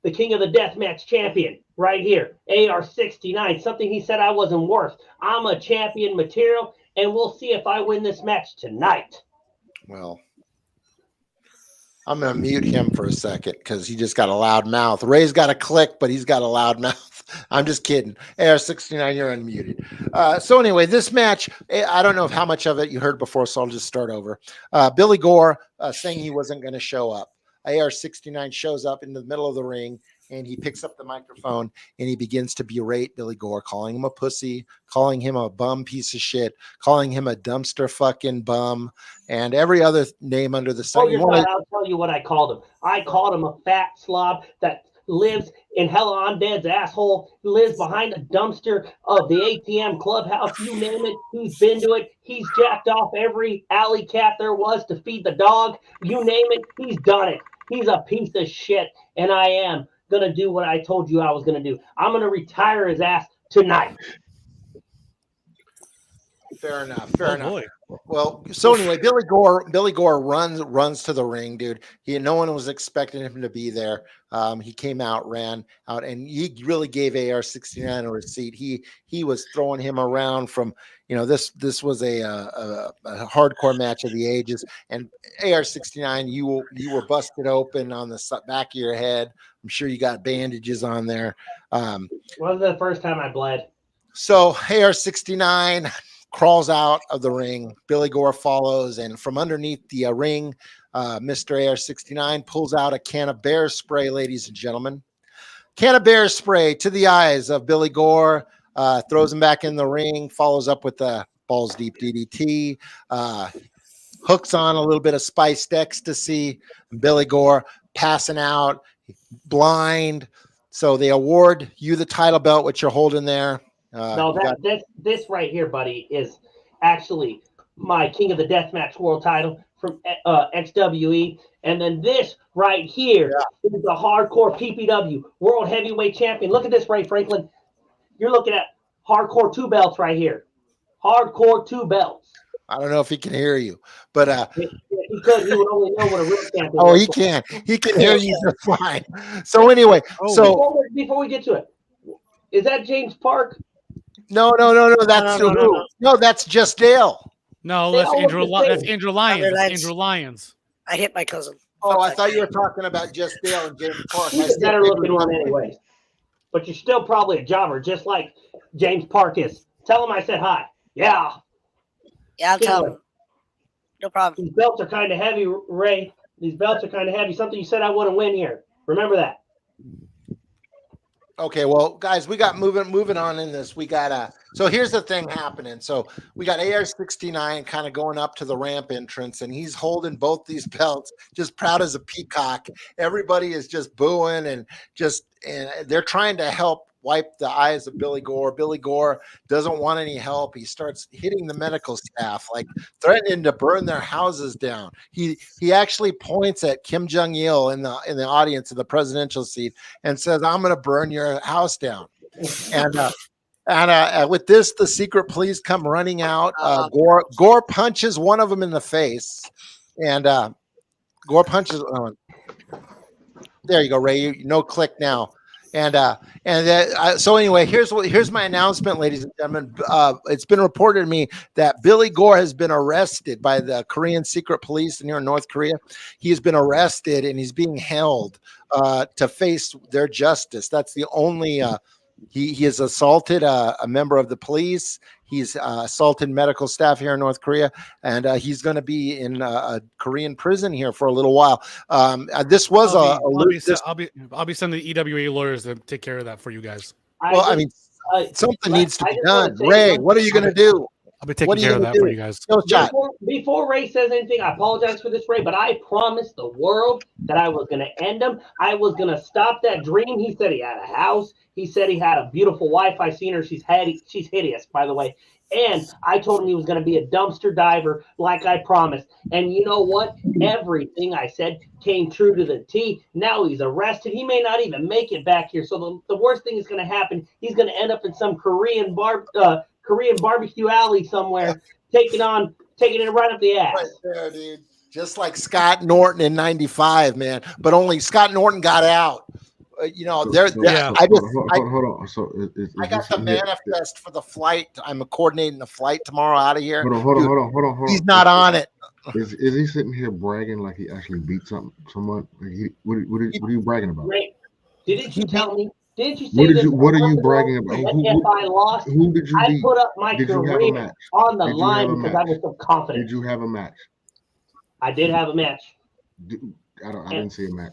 the King of the Deathmatch champion right here, AR69, something he said I wasn't worth. I'm a champion material, and we'll see if I win this match tonight. Well, I'm going to mute him for a second because he just got a loud mouth. Ray's got a click, but he's got a loud mouth. I'm just kidding. AR69, you're unmuted. So anyway, this match, I don't know how much of it you heard before, so I'll just start over. Billy Gore saying he wasn't going to show up. AR69 shows up in the middle of the ring, and he picks up the microphone, and he begins to berate Billy Gore, calling him a pussy, calling him a bum piece of shit, calling him a dumpster fucking bum, and every other name under the sun. I'll tell you what I called him. I called him a fat slob that lives in Hella Undead's asshole, lives behind the dumpster of the ATM clubhouse, you name it, he's been to it. He's jacked off every alley cat there was to feed the dog. You name it, he's done it. He's a piece of shit, and I am going to do what I told you I was going to do. I'm going to retire his ass tonight. Fair enough. Oh, boy. Well, so anyway, Billy Gore runs to the ring, dude. No one was expecting him to be there. He came out, ran out, and he really gave AR-69 a receipt. He was throwing him around from, this was a hardcore match of the ages, and AR-69, you were busted open on the back of your head. I'm sure you got bandages on there. Wasn't the first time I bled. So AR-69 crawls out of the ring. Billy Gore follows, and from underneath the ring, Mr. AR-69 pulls out a can of bear spray, ladies and gentlemen. Can of bear spray to the eyes of Billy Gore, throws him back in the ring, follows up with the balls deep DDT, hooks on a little bit of spiced ecstasy. Billy Gore passing out, blind. So they award you the title belt, which you're holding there. No, this right here, buddy, is actually my King of the Deathmatch World title from XWE. And then this right here is the Hardcore PPW World Heavyweight Champion. Look at this, Ray Franklin. You're looking at Hardcore 2 belts right here. Hardcore 2 belts. I don't know if he can hear you, but He could. He would only know what a real champion oh, was. he can. He can hear you just fine. So anyway, Before we get to it, is that James Park? No. That's no, that's just Dale. No, They that's all look Andrew. the same. That's Andrew Lyons. Andrew Lyons. Andrew Lyons. I hit my cousin. Oh, I thought you were talking about just Dale and James Park. He's a better looking one anyways. But you're still probably a jobber, just like James Park is. Tell him I said hi. Yeah. Yeah, I'll tell him. No problem. These belts are kind of heavy, Ray. These belts are kind of heavy. Something you said I wouldn't win here. Remember that. Okay, well, guys, we got moving on in this. We got so here's the thing happening. So we got AR-69 kind of going up to the ramp entrance, and he's holding both these belts, just proud as a peacock. Everybody is just booing and they're trying to help wipe the eyes of Billy Gore. Billy Gore doesn't want any help. He starts hitting the medical staff, like threatening to burn their houses down. He actually points at Kim Jong-il in the audience in the presidential seat and says, "I'm going to burn your house down." And with this, the secret police come running out. Gore punches one of them in the face, and Gore punches. There you go, Ray. No click now. So anyway, here's my announcement, ladies and gentlemen. It's been reported to me that Billy Gore has been arrested by the Korean secret police here in North Korea. He has been arrested and he's being held to face their justice. That's the only. He has assaulted a member of the police. He's assaulted medical staff here in North Korea, and he's going to be in a Korean prison here for a little while. This was I'll be sending the EWA lawyers to take care of that for you guys. Something needs to be done. Ray, what are you going to do? I'll be taking care of that for you guys. Before Ray says anything, I apologize for this, Ray, but I promised the world that I was going to end him. I was going to stop that dream. He said he had a house. He said he had a beautiful wife. I've seen her. She's hideous, by the way. And I told him he was going to be a dumpster diver like I promised. And you know what? Everything I said came true to the T. Now he's arrested. He may not even make it back here. So the worst thing is going to happen. He's going to end up in some Korean barbecue alley somewhere, taking it right up the ass. Right there, dude. Just like Scott Norton in '95, man. But only Scott Norton got out. Hold on. So I got the manifest for the flight. I'm coordinating the flight tomorrow out of here. Hold on. He's not on it. Is he sitting here bragging like he actually beat someone? What are you bragging about? Ray, didn't you tell me? Didn't you say what are you bragging about? If I lost, who did you beat? I put up my career on the line because I was so confident. Did you have a match? I did have a match. I didn't see a match.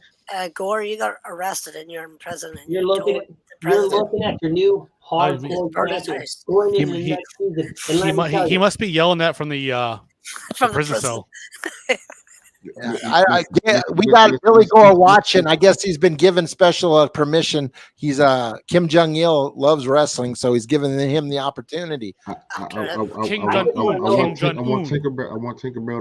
Gore, you got arrested and you're in prison. And you're looking at your new hardcore matches going into the next season. He must be yelling that from the prison cell. We got Billy Gore watching. I guess he's been given special permission. He's Kim Jong-il loves wrestling, so he's giving him the opportunity. I want Tinkerbell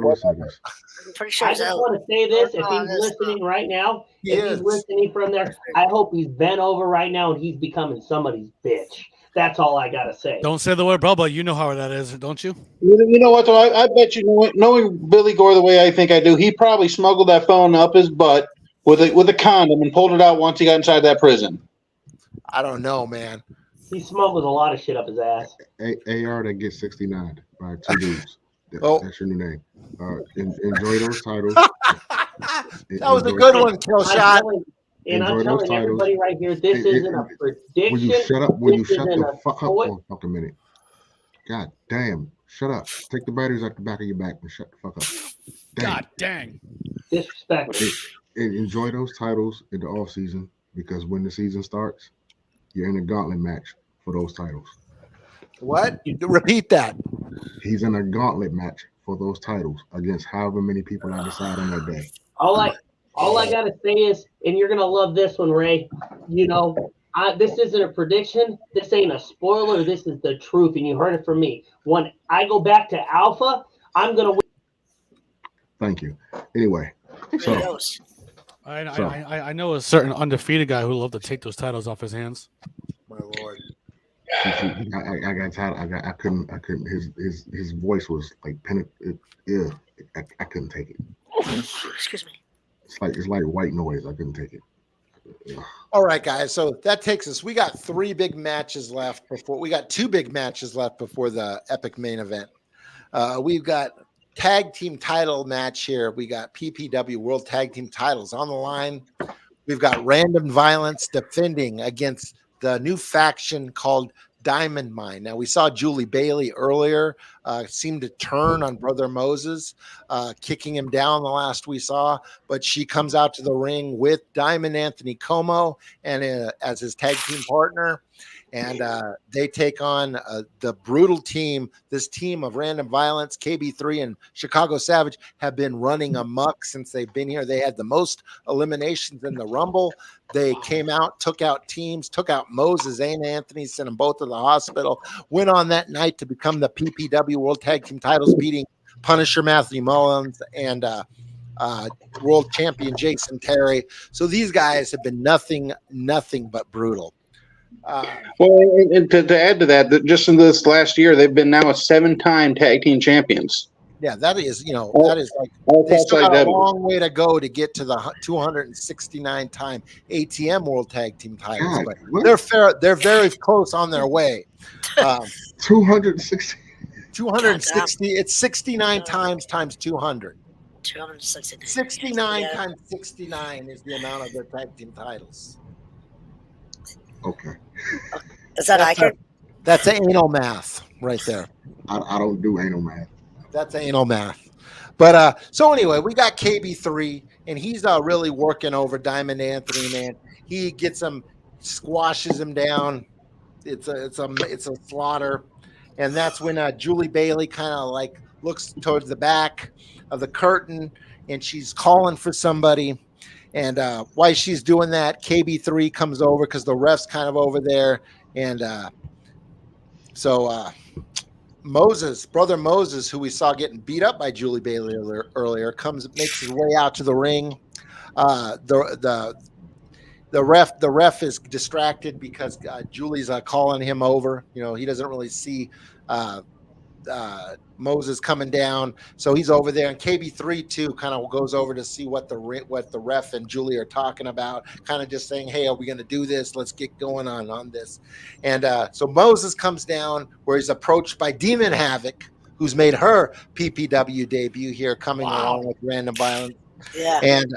to listen to this. I'm pretty sure I just want to say this: if he's listening right now, he's listening from there, I hope he's bent over right now and he's becoming somebody's bitch. That's all I gotta say. Don't say the word Bubba. You know how that is, don't you? You know what? Though I bet you, knowing Billy Gore the way I think I do, he probably smuggled that phone up his butt with a condom and pulled it out once he got inside that prison. I don't know, man. He smuggled a lot of shit up his ass. AR that gets 69 by 2 dudes. Oh. That's your new name. Enjoy those titles. That was a good one, kill shot. And I'm Enjoy those telling everybody titles. right here, this isn't a prediction. Will you shut up? Will you This shut isn't the a fuck up toy. for a fucking minute? God damn. Shut up. Take the batteries out the back of your back and shut the fuck up. Damn. God dang. Disrespectful. And enjoy those titles in the off season, because when the season starts, you're in a gauntlet match for those titles. What? Repeat that. He's in a gauntlet match for those titles against however many people I decide on that day. All I gotta say is, and you're gonna love this one, Ray. You know, this isn't a prediction. This ain't a spoiler. This is the truth, and you heard it from me. When I go back to Alpha, I'm gonna win. Thank you. Anyway, Who so knows? I know a certain undefeated guy who'd love to take those titles off his hands. My lord. I got tired. I couldn't. His voice was like yeah. I couldn't take it. Excuse me. It's like white noise. I couldn't take it. All right, guys. So that takes us. We got 3 big matches left before. We got 2 big matches left before the epic main event. We've got tag team title match here. We got PPW World Tag Team titles on the line. We've got Random Violence defending against the new faction called Diamond Mine. Now, we saw Julie Bailey earlier seem to turn on Brother Moses, kicking him down the last we saw, but she comes out to the ring with Diamond Anthony Como and as his tag team partner. And they take on the brutal team. This team of Random Violence, KB3, and Chicago Savage have been running amok since they've been here. They had the most eliminations in the Rumble. They came out, took out teams, took out Moses and Anthony, sent them both to the hospital, went on that night to become the PPW World Tag Team titles, beating Punisher Matthew Mullins and world champion Jason Terry. So these guys have been nothing but brutal. Well, and to add to that, just in this last year, they've been now a 7-time tag team champions. Yeah, that is like they still got a long way to go to get to the 269-time ATM World Tag Team titles, but they're very close on their way. 260. 260. It's 69 times 200. 269. 69 Yeah. times 69 is the amount of their tag team titles. Okay. Is that accurate? That's anal math right there. I don't do anal math. That's anal math. But so anyway, we got KB3, and he's really working over Diamond Anthony, man. He gets him, squashes him down. It's a slaughter. And that's when Julie Bailey kind of like looks towards the back of the curtain, and she's calling for somebody. And while she's doing that, KB3 comes over because the ref's kind of over there. And so Moses, Brother Moses, who we saw getting beat up by Julie Bailey earlier, makes his way out to the ring. The ref is distracted because Julie's calling him over. You know, he doesn't really see Moses coming down, so he's over there. And KB3 too kind of goes over to see what the ref and Julie are talking about, kind of just saying, "Hey, are we going to do this? Let's get going on this." And so Moses comes down, where he's approached by Demon Havoc, who's made her PPW debut here, coming along with Random Violence. Yeah. And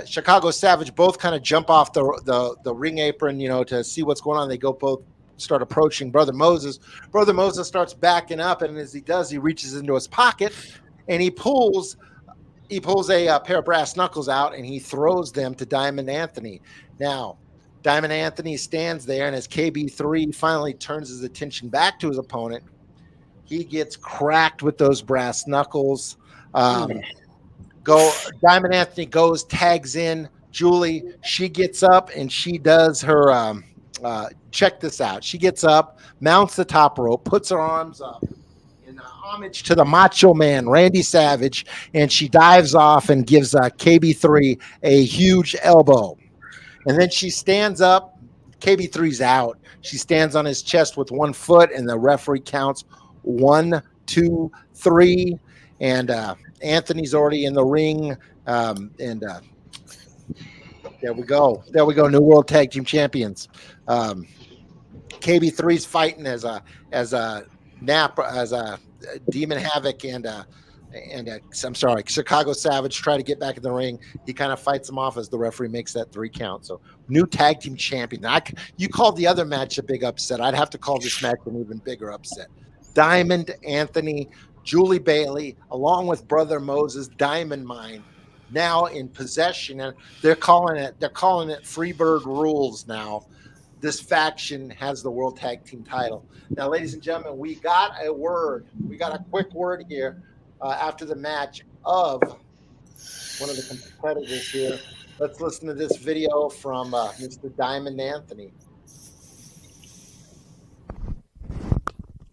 Chicago Savage both kind of jump off the ring apron, you know, to see what's going on. They both start approaching Brother Moses. Brother Moses starts backing up, and as he does, he reaches into his pocket and he pulls a pair of brass knuckles out, and he throws them to Diamond Anthony. Now, Diamond Anthony stands there, and as KB3 finally turns his attention back to his opponent, he gets cracked with those brass knuckles. Diamond Anthony tags in Julie. She gets up and she does her check this out. She gets up, mounts the top rope, puts her arms up in homage to the Macho Man, Randy Savage, and she dives off and gives KB3 a huge elbow. And then she stands up. KB3's out. She stands on his chest with one foot, and the referee counts 1, 2, 3. And Anthony's already in the ring. There we go. There we go. New World Tag Team Champions. KB3's fighting as a Demon Havoc and I'm sorry, Chicago Savage try to get back in the ring. He kind of fights him off as the referee makes that 3 count. So new tag team champion. You called the other match a big upset. I'd have to call this match an even bigger upset. Diamond Anthony, Julie Bailey, along with Brother Moses, Diamond Mine, now in possession, and they're calling it Freebird Rules now. This faction has the World Tag Team title. Now, ladies and gentlemen, we got a quick word here after the match of one of the competitors here. Let's listen to this video from Mr. Diamond Anthony.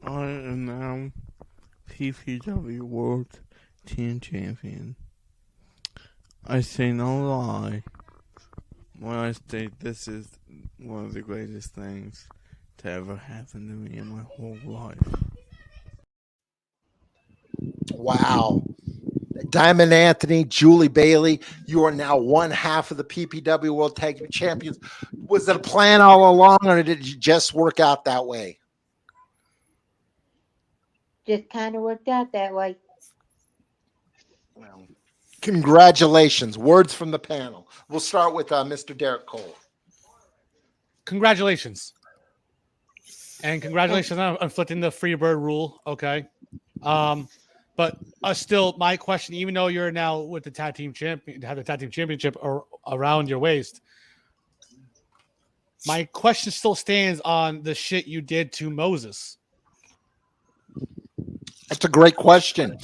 I am now PPW World Team Champion. I say no lie when I state this is one of the greatest things to ever happen to me in my whole life. Wow. Diamond Anthony, Julie Bailey, you are now one half of the PPW World Tag Team Champions. Was it a plan all along, or did it just work out that way? Just kind of worked out that way. Well, congratulations. Words from the panel. We'll start with Mr. Derek Cole. Congratulations. And congratulations on flipping the Freebird rule. Okay. But still, my question, even though you're now with the tag team champion, have the tag team championship around your waist, my question still stands on the shit you did to Moses. That's a great question.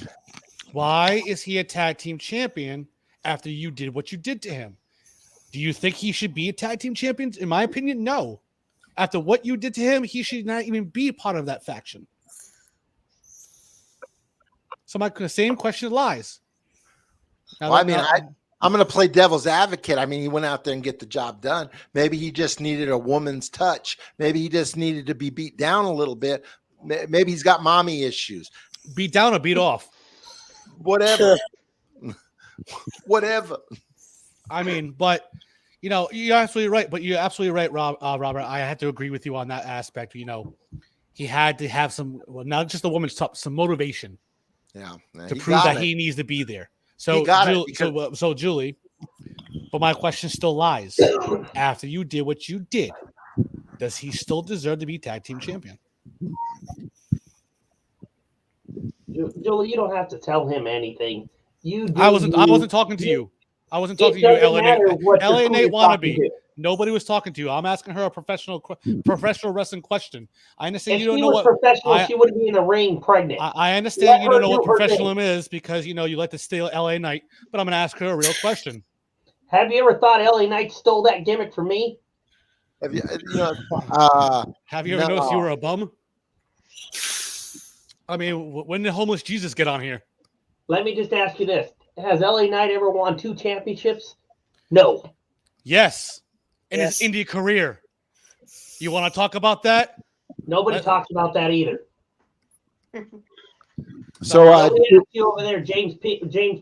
Why is he a tag team champion after you did what you did to him? Do you think he should be a tag team champion? In my opinion, no. After what you did to him, he should not even be part of that faction. So my same question lies. Now, Well, I mean, I'm going to play devil's advocate. I mean, he went out there and get the job done. Maybe he just needed a woman's touch. Maybe he just needed to be beat down a little bit. Maybe he's got mommy issues. Beat down or beat off? Whatever. Whatever. I mean, but you're absolutely right. But you're absolutely right, Robert. I had to agree with you on that aspect. He had to have some, well, not just the woman's top, some motivation. Yeah, to prove that he needs to be there. So, so Julie, but my question still lies. After you did what you did, does he still deserve to be tag team champion? Julie, you don't have to tell him anything. I wasn't talking to you. I wasn't talking to you, LA Nate wannabe. Nobody was talking to you. I'm asking her a professional wrestling question. I understand if you don't know what professional. She wouldn't be in the ring pregnant. I understand you don't know what professionalism is because you like to steal LA Knight. But I'm going to ask her a real question. Have you ever thought LA Knight stole that gimmick from me? Have you ever noticed you were a bum? I mean, when did homeless Jesus get on here? Let me just ask you this: has LA Knight ever won 2 championships? No. Yes. In his indie career. You want to talk about that? Nobody talks about that either. So you over there, James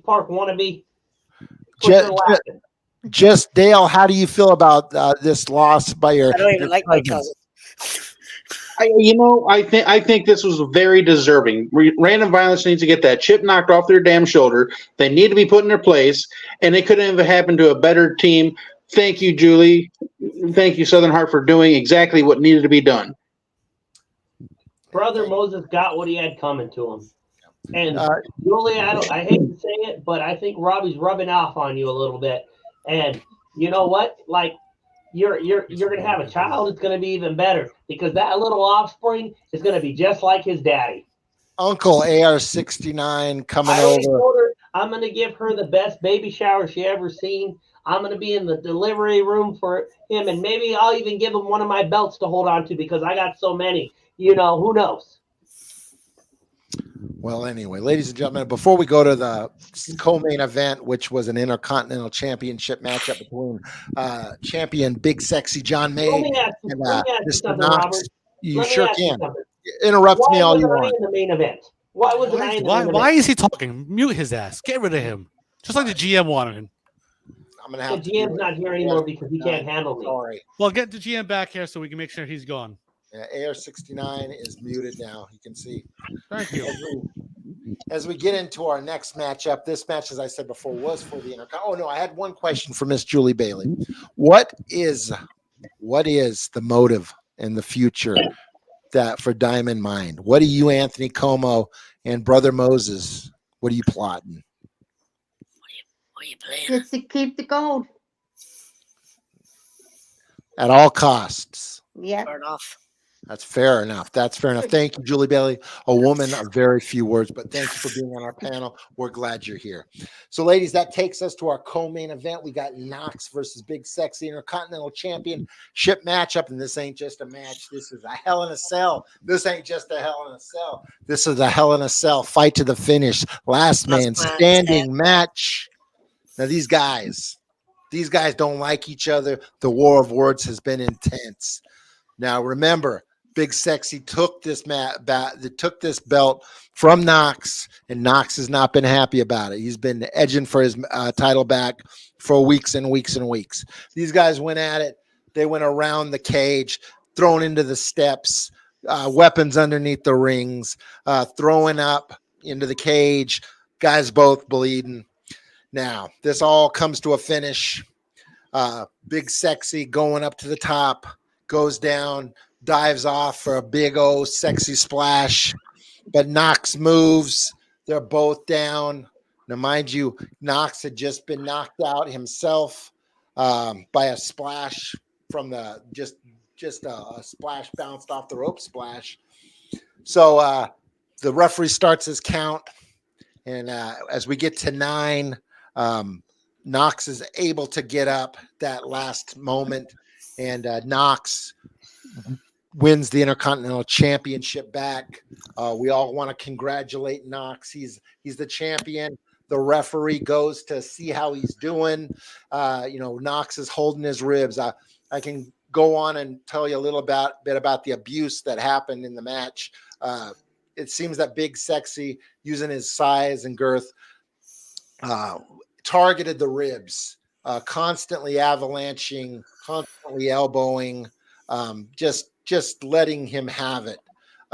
Park wannabe. Just Dale, how do you feel about this loss by your? I don't even like my cousin. I think this was very deserving. Random Violence needs to get that chip knocked off their damn shoulder. They need to be put in their place, and it couldn't have happened to a better team. Thank you, Julie. Thank you, Southern Heart, for doing exactly what needed to be done. Brother Moses got what he had coming to him. And Julie, I hate to say it, but I think Robbie's rubbing off on you a little bit. And you know what? Like you're gonna have a child, it's gonna be even better because that little offspring is gonna be just like his daddy. Uncle AR69 coming I over. told her I'm gonna give her the best baby shower she ever seen. I'm going to be in the delivery room for him, and maybe I'll even give him one of my belts to hold on to because I got so many. Who knows? Well, anyway, ladies and gentlemen, before we go to the co-main event, which was an Intercontinental Championship matchup between champion Big Sexy John Let May me ask you. and Let me ask you Mr. something, Knox, Robert. you Let me sure ask you can. something. Interrupt me Why all you wasn't I want. in the main event? Why wasn't I in the main Why event? is he talking? Mute his ass. Get rid of him. Just like the GM wanted him. I'm gonna The have to do GM's it. not here anymore because he can't handle me. Sorry. Well, get the GM back here so we can make sure he's gone. Yeah, AR69 is muted now. You can see. Thank you. As we get into our next matchup, this match, as I said before, was for the Intercon. Oh no, I had one question for Miss Julie Bailey. What is the motive in the future that for Diamond Mine? What are you, Anthony Como and Brother Moses? What are you plotting? What are you playing? Just to keep the gold. At all costs. Yep. Fair enough. That's fair enough. That's fair enough. Thank you, Julie Bailey, a woman of very few words, but thank you for being on our panel. We're glad you're here. So, ladies, that takes us to our co-main event. We got Knox versus Big Sexy Intercontinental Championship matchup, and this ain't just a match. This is a Hell in a Cell. This ain't just a Hell in a Cell. This is a Hell in a Cell fight to the finish, last man standing match. Now, these guys don't like each other. The war of words has been intense. Now, remember, Big Sexy took this belt from Knox, and Knox has not been happy about it. He's been edging for his title back for weeks and weeks and weeks. These guys went at it. They went around the cage, thrown into the steps, weapons underneath the rings, throwing up into the cage. Guys both bleeding. Now, this all comes to a finish. Big Sexy going up to the top, goes down, dives off for a big old sexy splash, but Knox moves. They're both down. Now, mind you, Knox had just been knocked out himself by a splash from the just a splash bounced off the rope splash. So the referee starts his count, and as we get to 9, Knox is able to get up that last moment, and Knox wins the Intercontinental Championship back. We all want to congratulate Knox. He's the champion. The referee goes to see how he's doing. Knox is holding his ribs. I can go on and tell you a little bit about the abuse that happened in the match. It seems that Big Sexy, using his size and girth, targeted the ribs, constantly avalanching, constantly elbowing, just letting him have it.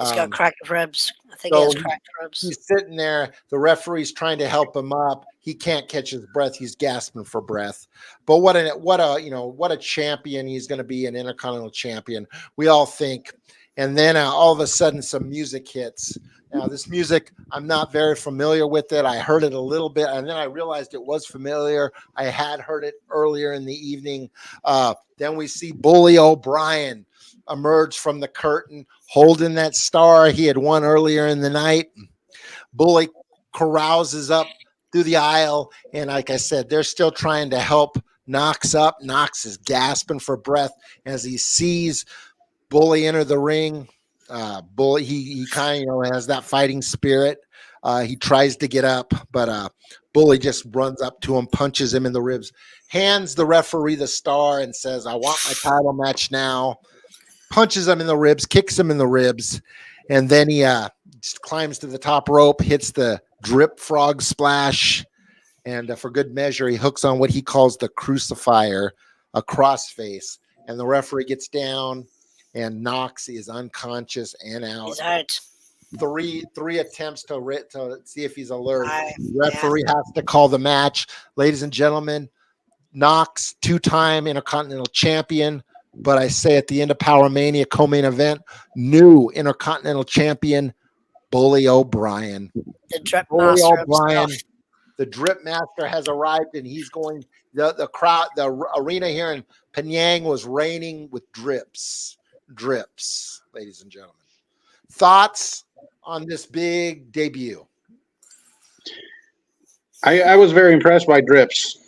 He's got cracked ribs. I think he has cracked ribs. He's sitting there. The referee's trying to help him up. He can't catch his breath. He's gasping for breath. But what a champion he's going to be, an Intercontinental champion. We all think. And then all of a sudden, some music hits. Now, this music, I'm not very familiar with it. I heard it a little bit, and then I realized it was familiar. I had heard it earlier in the evening. Then we see Bully O'Brien emerge from the curtain, holding that star he had won earlier in the night. Bully carouses up through the aisle, and like I said, they're still trying to help Knox up. Knox is gasping for breath as he sees Bully enter the ring. Bully, he kind of has that fighting spirit. He tries to get up, but Bully just runs up to him, punches him in the ribs, hands the referee the star, and says, "I want my title match now." Punches him in the ribs, kicks him in the ribs, and then he just climbs to the top rope, hits the drip frog splash, and for good measure, he hooks on what he calls the crucifier, a crossface, and the referee gets down, and Knox is unconscious and out. He's out. Three attempts to see if he's alert. Referee has to call the match. Ladies and gentlemen, Knox, 2-time Intercontinental champion, but I say at the end of Power Mania co-main event, new Intercontinental champion, Bully O'Brien. The drip Bully master O'Brien, himself. the drip master has arrived, and he's going. The crowd, the arena here in Penang was raining with drips, ladies and gentlemen. Thoughts on this big debut? I was very impressed by Drips.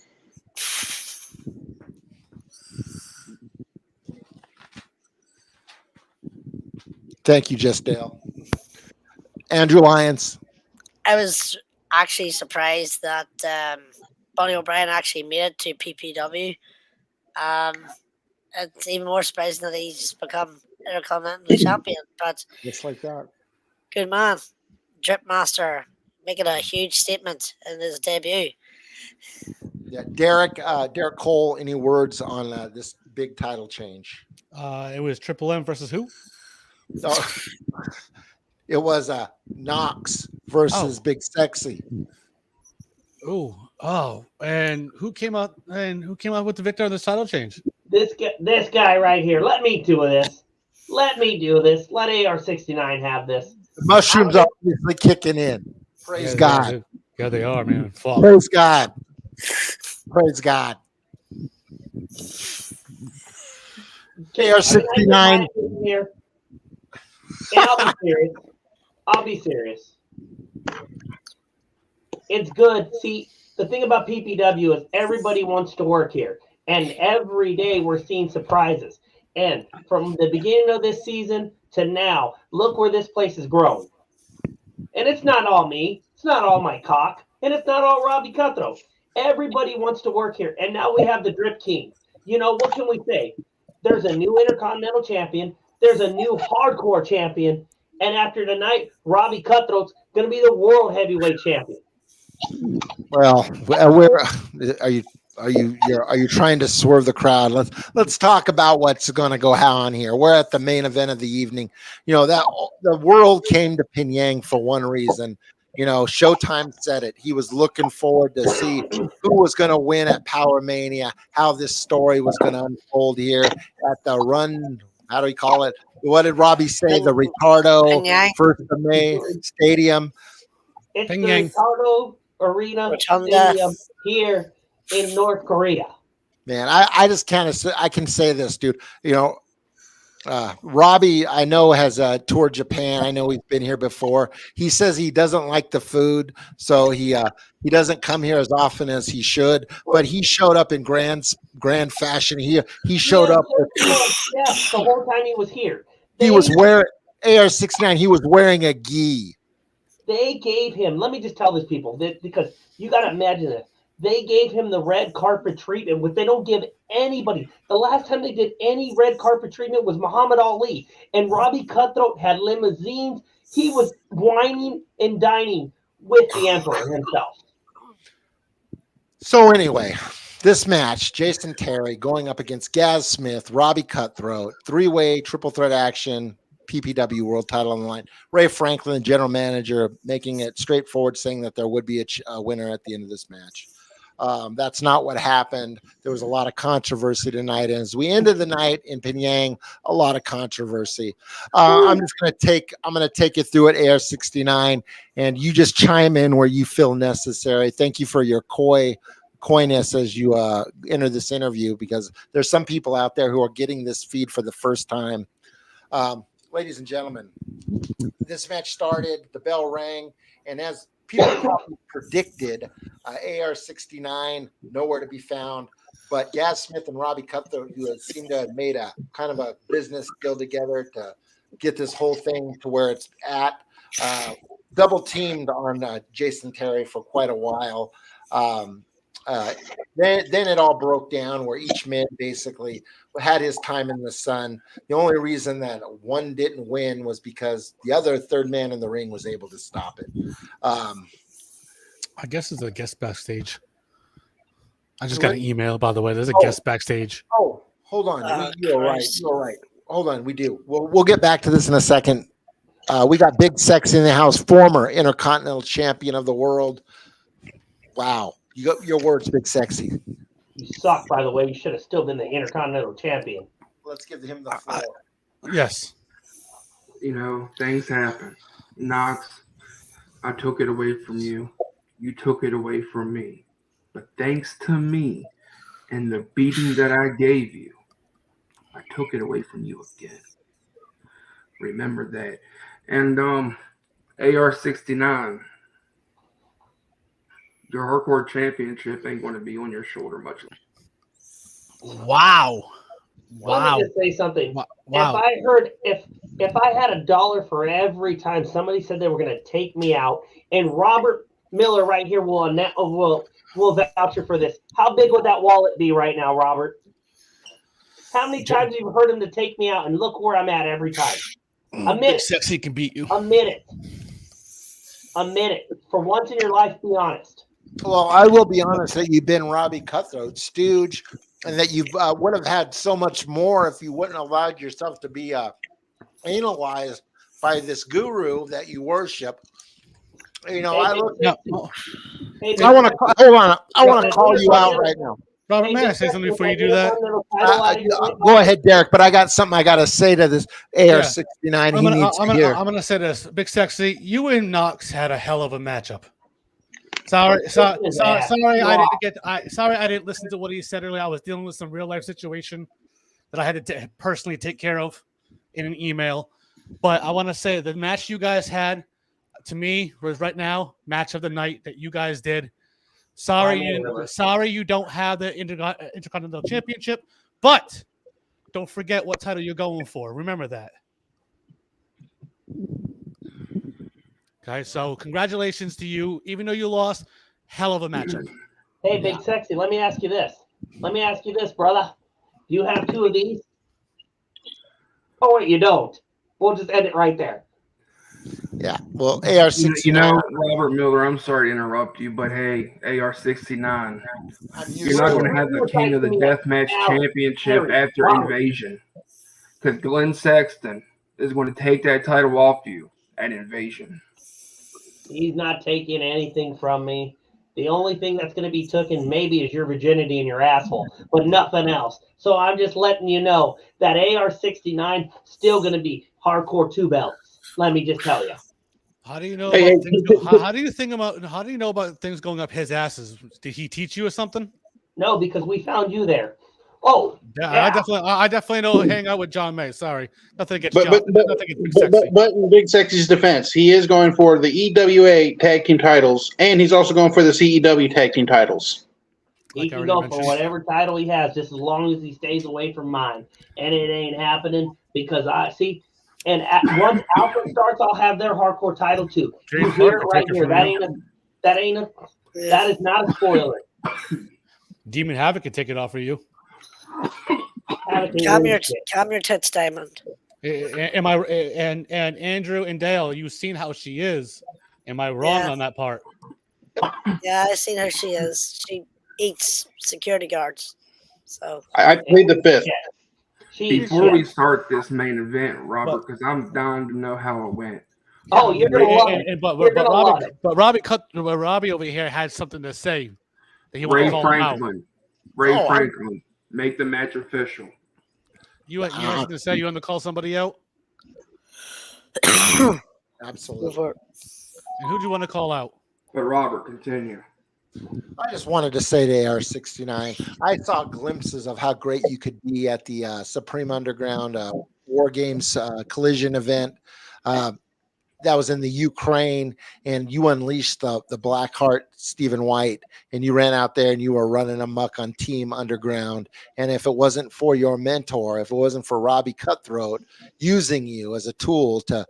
Thank you, Just Dale. Andrew Lyons, I was actually surprised that Bonnie O'Brien actually made it to PPW. It's even more surprising that he's become Intercontinental Champion. But Just like that. good man, Drip Master, making a huge statement in his debut. Yeah, Derek Cole. Any words on this big title change? It was Triple M versus who? Oh, it was Knox versus Big Sexy. Oh, and who came out with the victor of this title change? This guy right here. Let me do this. Let AR69 have this. The mushrooms are obviously kicking in. Praise God. Yeah, they are, man. Fuck. Praise God. Praise God. AR69. Here. And I'll be serious. It's good. See, the thing about PPW is everybody wants to work here. And every day we're seeing surprises. And from the beginning of this season to now, look where this place has grown. And it's not all me. It's not all my cock. And it's not all Robbie Cutthroat. Everybody wants to work here. And now we have the Drip King. You know, what can we say? There's a new Intercontinental Champion. There's a new Hardcore Champion. And after tonight, Robbie Cutthroat's going to be the World Heavyweight Champion. Well, where are you trying to swerve the crowd? Let's talk about what's going to go on here. We're at the main event of the evening. You know that the world came to Pyongyang for one reason. You know, Showtime said it. He was looking forward to see who was going to win at Power Mania, how this story was going to unfold here at the Run. How do we call it? What did Robbie say? The Ricardo First of May Stadium. It's Pyongyang. the Ricardo Arena Stadium here in North Korea. Man, I just I can say this, dude. You know, Robbie, I know, has toured Japan. I know he's been here before. He says he doesn't like the food, so he doesn't come here as often as he should. But he showed up in grand fashion. He showed up. Yes, the whole time he was here. He was wearing AR69. He was wearing a gi. They gave him. Let me just tell these people because you got to imagine this. They gave him the red carpet treatment, which they don't give anybody. The last time they did any red carpet treatment was Muhammad Ali. And Robbie Cutthroat had limousines. He was whining and dining with the Emperor himself. So anyway, this match, Jason Terry going up against Gaz Smith, Robbie Cutthroat, three-way triple threat action, PPW world title on the line. Ray Franklin, the general manager, making it straightforward, saying that there would be a winner at the end of this match. That's not what happened. There was a lot of controversy tonight. And as we ended the night in Pyongyang, a lot of controversy. I'm going to take you through it, AR69, and you just chime in where you feel necessary. Thank you for your coyness as you enter this interview, because there's some people out there who are getting this feed for the first time. Ladies and gentlemen, this match started, the bell rang, and as people probably predicted, AR69 nowhere to be found. But Gaz Smith and Robbie Cutthroat, who seem to have made a kind of a business deal together to get this whole thing to where it's at, double teamed on Jason Terry for quite a while. Then it all broke down where each man basically had his time in the sun. The only reason that one didn't win was because the other third man in the ring was able to stop it. I guess it's a guest backstage. I just got an email, by the way. There's a guest backstage. Oh, hold on. You're right. You're right. Hold on. We do. We'll get back to this in a second. We got Big Sexy in the house, former Intercontinental Champion of the world. Wow. You got your words, Big Sexy. You suck, by the way. You should have still been the Intercontinental Champion. Let's give him the floor. Yes. You know, things happen. Knox, I took it away from you. You took it away from me. But thanks to me and the beating that I gave you, I took it away from you again. Remember that. And AR69, your hardcore championship ain't going to be on your shoulder much longer. Wow. Let me just say something. Wow. If if I had $1 for every time somebody said they were going to take me out, and Robert Miller right here will vouch for this, how big would that wallet be right now, Robert? How many times have you heard him to take me out, and look where I'm at every time? A Big minute. Sexy can beat you. A minute. A minute. For once in your life, be honest. Well, I will be honest that you've been Robbie Cutthroat stooge, and that you would have had so much more if you wouldn't have allowed yourself to be analyzed by this guru that you worship. You know, I look. No, I want to hold on. I want to call you out right now. Robert, may I say something before you do that? Go ahead, Derek. But I got something I got to say to this AR-69. He needs to hear. I'm gonna say this, Big Sexy. You and Knox had a hell of a matchup. Sorry, I didn't listen to what he said earlier. I was dealing with some real life situation that I had to personally take care of in an email. But I want to say the match you guys had, to me, was right now match of the night that you guys did. Sorry you don't have the Intercontinental Championship, but don't forget what title you're going for. Remember that. Okay, so congratulations to you. Even though you lost, hell of a matchup. Hey, Big Sexy, let me ask you this. Brother. Do you have 2 of these? Oh, wait, you don't. We'll just end it right there. Yeah. Well, AR-69. You know, Robert Miller, I'm sorry to interrupt you, but hey, AR-69, you're not going to have the King of the Deathmatch Championship after Invasion, because Glenn Sexton is going to take that title off you at Invasion. He's not taking anything from me. The only thing that's going to be taken maybe is your virginity and your asshole, but nothing else. So I'm just letting you know that AR-69 still going to be hardcore 2 belts. Let me just tell you. How do you know? How do you know about things going up his asses? Did he teach you or something? No, because we found you there. Oh, yeah. I definitely know. Hang out with John May. Sorry, nothing against But Big Sexy. but in Big Sexy's defense, he is going for the EWA tag team titles, and he's also going for the CEW tag team titles. He can go for whatever title he has, just as long as he stays away from mine. And it ain't happening because I see. And once Alpha starts, I'll have their hardcore title too. You hear it right here. That is not a spoiler. Demon Havoc can take it off for you. Calm your tits, Diamond. And Andrew and Dale, you've seen how she is. Am I wrong on that part? Yeah, I've seen how she is. She eats security guards. So I played the 5th. Before we start this main event, Robert, because I'm dying to know how it went. Oh, you're gonna love it. But Robbie over here had something to say. That he Ray Franklin, make the match official. You had something to say? You want to call somebody out? Absolutely. And who do you want to call out? But Robert, continue. I just wanted to say to AR-69, I saw glimpses of how great you could be at the Supreme Underground War Games collision event. That was in the Ukraine, and you unleashed the Blackheart Stephen White, and you ran out there and you were running amok on Team Underground. And if it wasn't for your mentor, if it wasn't for Robbie Cutthroat using you as a tool to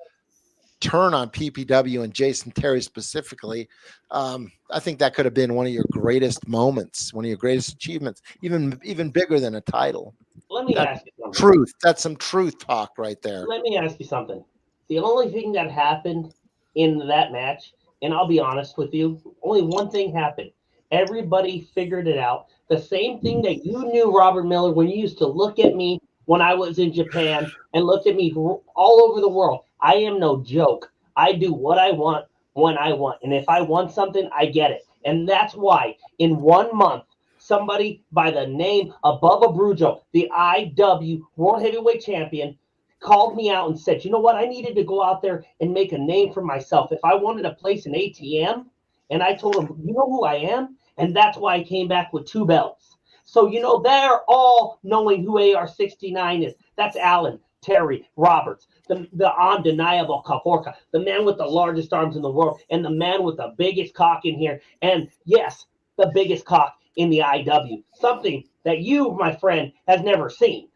turn on PPW and Jason Terry specifically, I think that could have been one of your greatest moments, one of your greatest achievements, even bigger than a title. Let me ask you something. Truth. That's some truth talk right there. Let me ask you something. The only thing that happened in that match, and I'll be honest with you, only one thing happened. Everybody figured it out. The same thing that you knew, Robert Miller, when you used to look at me when I was in Japan and looked at me all over the world. I am no joke. I do what I want when I want. And if I want something, I get it. And that's why in 1 month, somebody by the name of Bubba Brujo, the IW World Heavyweight Champion, called me out and said, you know what? I needed to go out there and make a name for myself. If I wanted to place an ATM, and I told him, you know who I am? And that's why I came back with 2 belts. So, you know, they're all knowing who AR-69 is. That's Allen, Terry, Roberts, the undeniable Kaporka, the man with the largest arms in the world, and the man with the biggest cock in here. And yes, the biggest cock in the IW. Something that you, my friend, has never seen.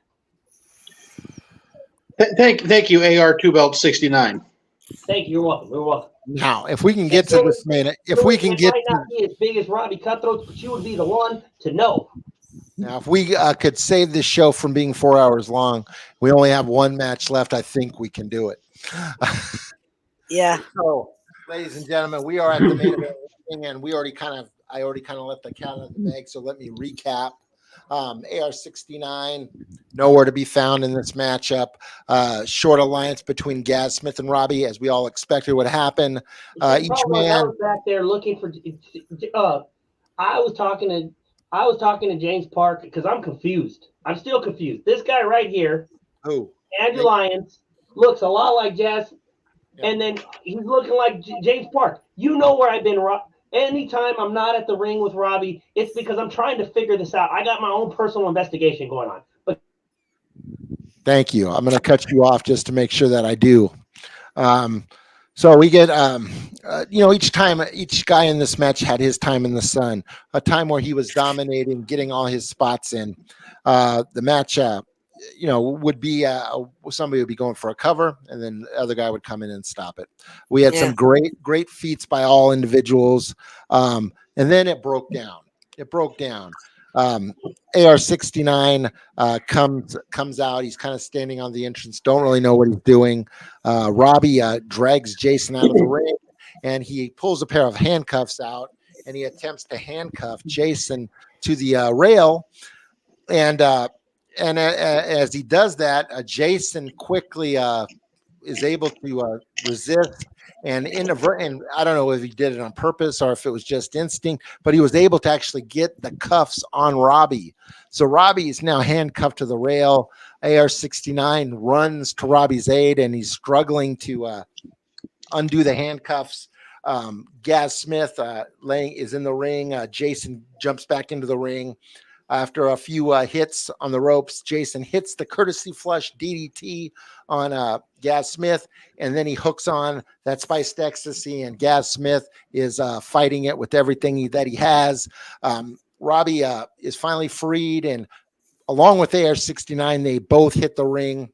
Thank you, AR2 Belt 69. Thank you. You're welcome. You're welcome. Now, if we can get to this minute, if we can It get might to, not be as big as Robbie Cutthroat's, but you would be the one to know. now, if we could save this show from being 4 hours long, we only have one match left. I think we can do it. Yeah. So, ladies and gentlemen, we are at the main event, and I already kind of let the cat out of the bag. So let me recap. AR-69 nowhere to be found in this matchup. Short alliance between Gaz Smith and Robbie, as we all expected would happen. Each Probably I man. was back there looking for. I was talking to James Park because I'm confused. I'm still confused. This guy right here, Who? Andrew Lyons, looks a lot like Jazz, and then he's looking like James Park. You know where I've been. Anytime I'm not at the ring with Robbie, it's because I'm trying to figure this out. I got my own personal investigation going on. But Thank you. I'm going to cut you off just to make sure that I do. So we get, each guy in this match had his time in the sun, a time where he was dominating, getting all his spots in. The match, would be somebody would be going for a cover, and then the other guy would come in and stop it. We had some great feats by all individuals, and then it broke down. AR-69 comes out. He's kind of standing on the entrance. Don't really know what he's doing. Robbie drags Jason out of the ring, and he pulls a pair of handcuffs out, and he attempts to handcuff Jason to the rail. And as he does that, Jason quickly is able to resist. And I don't know if he did it on purpose or if it was just instinct, but he was able to actually get the cuffs on Robbie. So Robbie is now handcuffed to the rail. AR-69 runs to Robbie's aid, and he's struggling to undo the handcuffs. Gaz Smith is in the ring. Jason jumps back into the ring. After a few hits on the ropes, Jason hits the courtesy flush DDT on Gaz Smith, and then he hooks on that spiced ecstasy, and Gaz Smith is fighting it with everything that he has. Robbie is finally freed, and along with AR-69, they both hit the ring.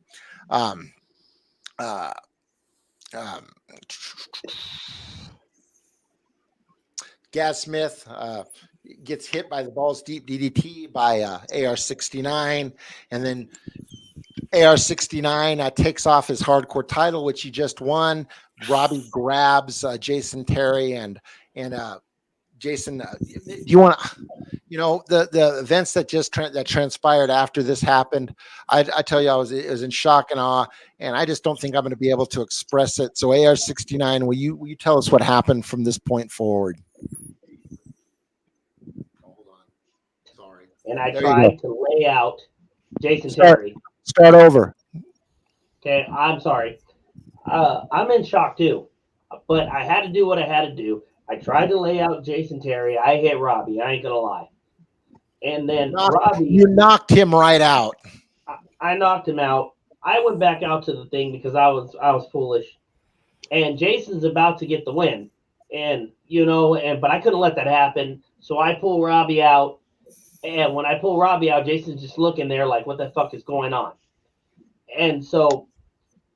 Gaz Smith gets hit by the balls deep DDT by AR-69, and then AR-69 takes off his hardcore title, which he just won. Robbie grabs Jason Terry, and Jason, do you want to, the events that that transpired after this happened? I tell you, I was in shock and awe, and I just don't think I'm going to be able to express it. So AR-69, will you tell us what happened from this point forward? And I tried to lay out Jason Terry. Start over. Okay, I'm sorry. I'm in shock too, but I had to do what I had to do. I tried to lay out Jason Terry. I hit Robbie. I ain't gonna lie. And then Robbie, you knocked him right out. I knocked him out. I went back out to the thing because I was foolish. And Jason's about to get the win, and but I couldn't let that happen. So I pull Robbie out. And when I pull Robbie out, Jason's just looking there like, what the fuck is going on? And so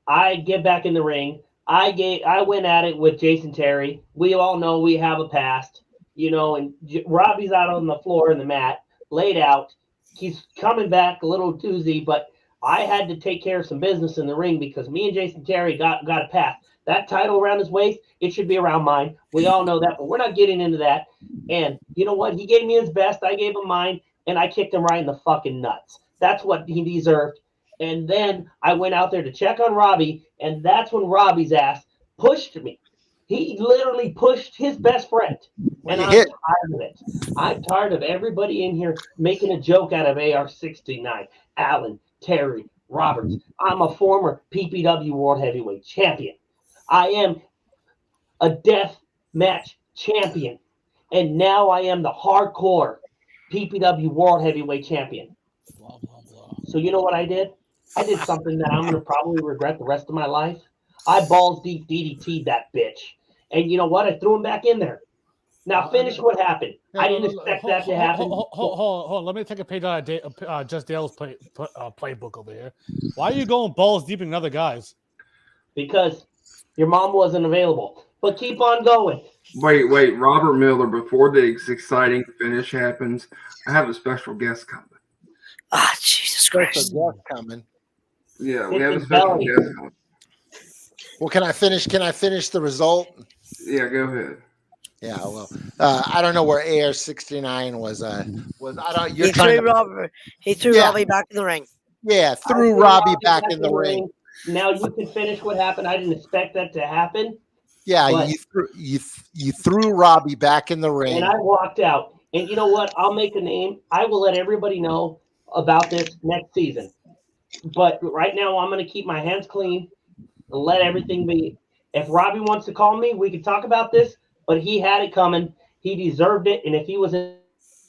I get back in the ring. I went at it with Jason Terry. We all know we have a past, and Robbie's out on the floor in the mat, laid out. He's coming back a little doozy, but I had to take care of some business in the ring because me and Jason Terry got a pass. That title around his waist, it should be around mine. We all know that, but we're not getting into that. And you know what? He gave me his best. I gave him mine, and I kicked him right in the fucking nuts. That's what he deserved. And then I went out there to check on Robbie, and that's when Robbie's ass pushed me. He literally pushed his best friend. And I'm tired of it. I'm tired of everybody in here making a joke out of AR-69, Allen, Terry, Roberts. I'm a former PPW World Heavyweight Champion. I am a death match champion. And now I am the hardcore PPW World Heavyweight Champion. Blah, blah, blah. So you know what I did? I did something that I'm going to probably regret the rest of my life. I balls deep DDT'd that bitch. And you know what? I threw him back in there. Now finish what happened. I didn't expect that to happen. Hold on. Let me take a page out of Just Dale's playbook over here. Why are you going balls deep in other guys? Because your mom wasn't available. But keep on going. Wait, Robert Miller, before the exciting finish happens, I have a special guest coming. Ah, Jesus Christ. Coming. Yeah, we It's have a his special belly. guest coming. Well, can I finish the result? Yeah, go ahead. Yeah, well, I don't know where AR-69 was. I don't. You're He trying threw to, Robert. He threw Yeah. Robbie back in the ring. yeah, I threw threw Robbie back in the ring. Now you can finish what happened. I didn't expect that to happen. Yeah, But- you threw Robbie back in the ring. And I walked out. And you know what? I'll make a name. I will let everybody know about this next season. But right now, I'm going to keep my hands clean and let everything be. If Robbie wants to call me, we can talk about this. But he had it coming. He deserved it. And if he was in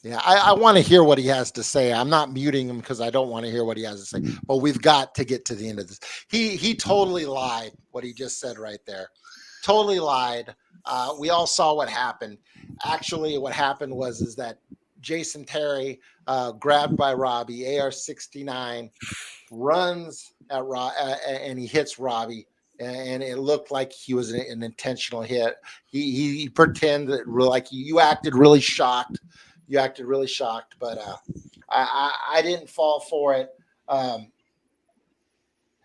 Yeah, I want to hear what he has to say. I'm not muting him because I don't want to hear what he has to say. But we've got to get to the end of this. He totally lied. What he just said right there, totally lied. We all saw what happened. Actually, what happened is that Jason Terry, grabbed by Robbie, AR-69, runs at and he hits Robbie. And it looked like he was an intentional hit. He pretended like you acted really shocked. You acted really shocked, but I didn't fall for it.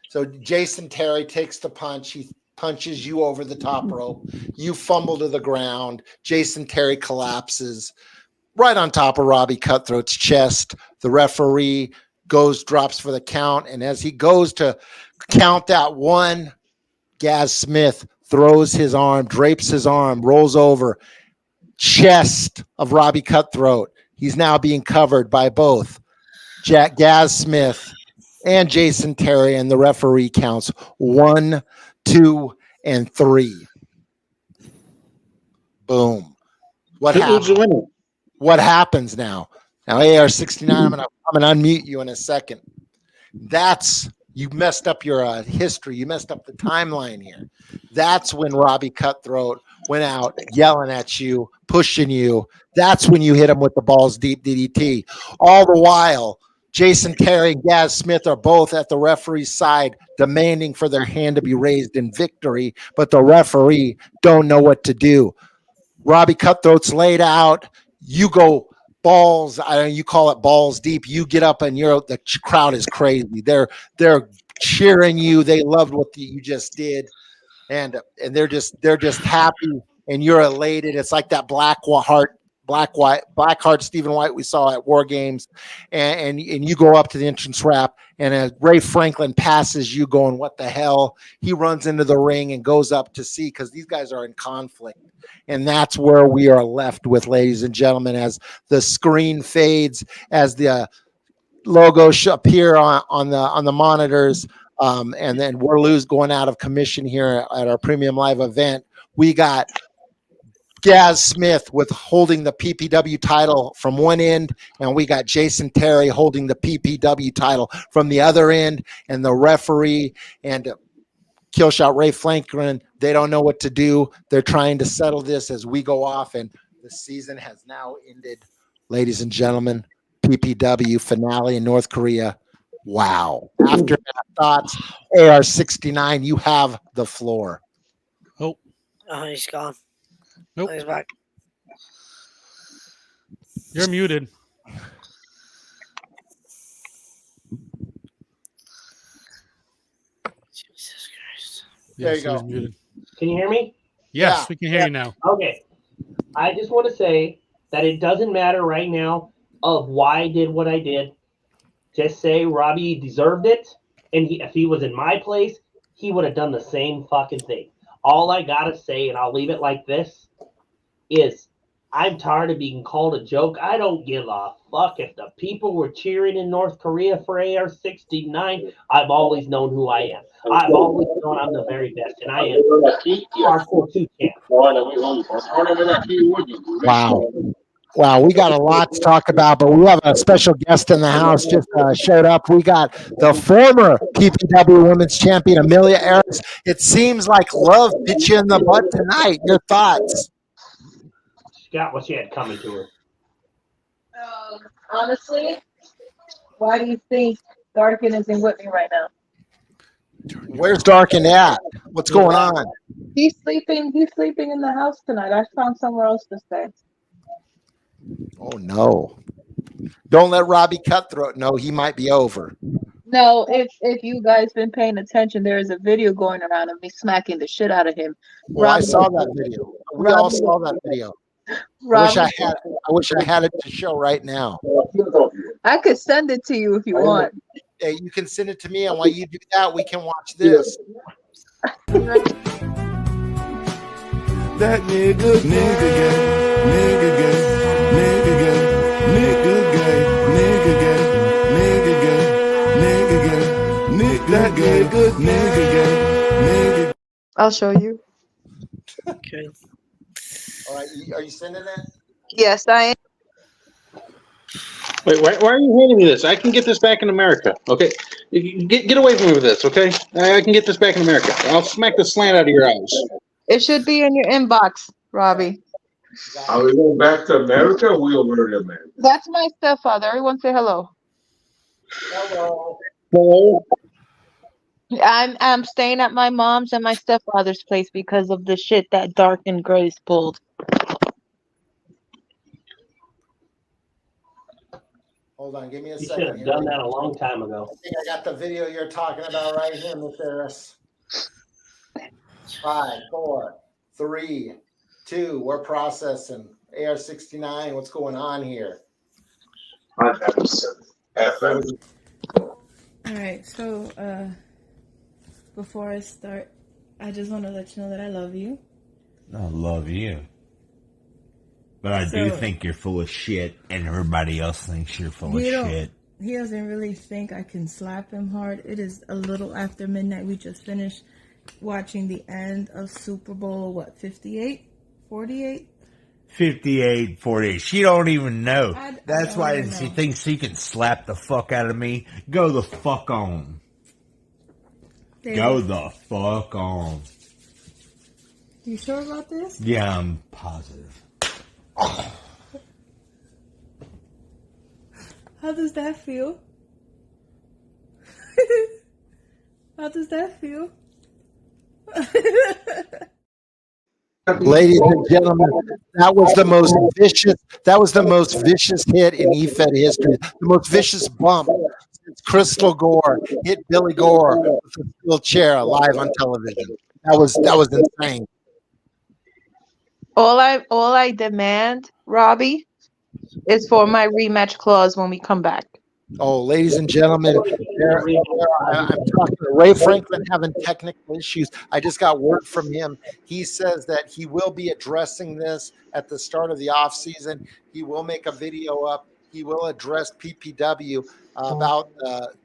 So Jason Terry takes the punch. He punches you over the top rope. You fumble to the ground. Jason Terry collapses right on top of Robbie Cutthroat's chest. The referee drops for the count. And as he goes to count that one, Gaz Smith throws his arm, drapes his arm, rolls over, chest of Robbie Cutthroat. He's now being covered by both Gaz Smith and Jason Terry, and the referee counts 1, 2, and 3. Boom. What Who's happens? the winner? What happens now? Now, AR-69, I'm gonna unmute you in a second. You messed up your history. You messed up the timeline here. That's when Robbie Cutthroat went out yelling at you, pushing you. That's when you hit him with the balls deep DDT. All the while, Jason Terry and Gaz Smith are both at the referee's side demanding for their hand to be raised in victory, but the referee don't know what to do. Robbie Cutthroat's laid out. You go balls. You call it balls deep. You get up and the crowd is crazy. They're cheering you. They loved what you just did, and they're just happy, and you're elated. It's like that Blackheart Stephen White we saw at War Games, and you go up to the entrance wrap, and Ray Franklin passes you, going, "What the hell?" He runs into the ring and goes up to see, because these guys are in conflict. And that's where we are left with, ladies and gentlemen, as the screen fades, as the logos appear on the monitors, and then we're going out of commission here at our Premium Live event. We got Gaz Smith holding the PPW title from one end, and we got Jason Terry holding the PPW title from the other end, and the referee and Killshot Ray Franklin, they don't know what to do. They're trying to settle this as we go off, and the season has now ended. Ladies and gentlemen, PPW finale in North Korea. Wow. After that, thoughts, AR-69, you have the floor. Oh, he's gone. Nope. He's back. You're muted. Jesus Christ. There you Yes, he's go. muted. Can you hear me? Yes, Yeah. we can hear you now. Okay. I just want to say that it doesn't matter right now of why I did what I did. Just say Robbie deserved it. And if he was in my place, he would have done the same fucking thing. All I got to say, and I'll leave it like this, is I'm tired of being called a joke. I don't give a fuck if the people were cheering in North Korea for AR-69. I've always known who I am. I've always known I'm the very best, and I am hardcore 2 camp. Wow, we got a lot to talk about, but we have a special guest in the house just showed up. We got the former PPW Women's Champion, Amelia Aris. It seems like love bit you in the butt tonight. Your thoughts? She got what she had coming to her. Honestly, why do you think Darkin isn't with me right now? Where's Darkin at? What's going on? He's sleeping in the house tonight. I found somewhere else to stay. Oh no. Don't let Robbie Cutthroat know he might be over. No, if you guys been paying attention, there is a video going around of me smacking the shit out of him. Well, I saw that video. We all saw that video. I wish I had it to show right now. I could send it to you if you want. Hey, you can send it to me, and while you do that, we can watch this. That nigga gay, nigga gay, nigga gay, nigga gay, nigga gay, nigga gay, nigga gay, nigga gay, nigga gay, nigga. I'll show you. Okay. All right, are you sending that? Yes, I am. Wait, why are you handing me this? I can get this back in America. Okay, get away from me with this. Okay, I can get this back in America. I'll smack the slant out of your eyes. It should be in your inbox, Robbie. Are we going back to America or we over to America? That's my stepfather. Everyone say hello. Hello. Hello. I'm staying at my mom's and my stepfather's place because of the shit that Dark and Grace pulled. Hold on, give me a You should second. have done that a long time ago. I think I got the video you're talking about right here, Miss Harris. 5, 4, 3, 2. We're processing. AR-69. What's going on here? All right, so before I start, I just want to let you know that I love you. I love you. But I do think you're full of shit, and everybody else thinks you're full of shit. He doesn't really think I can slap him hard. It is a little after midnight. We just finished watching the end of Super Bowl, 58? 48? 58, 48. She don't even know. That's why know. she thinks she can slap the fuck out of me. Go the fuck on. Go the fuck on. You sure about this? Yeah, I'm positive. How does that feel? How does that feel? Ladies and gentlemen, that was the most vicious. That was the most vicious hit in EFED history. The most vicious bump since Crystal Gore hit Billy Gore with a steel chair live on television. That was insane. All I demand, Robbie, is for my rematch clause when we come back. Oh, ladies and gentlemen, I'm talking to Ray Franklin having technical issues. I just got word from him. He says that he will be addressing this at the start of the offseason. He will make a video up. He will address PPW about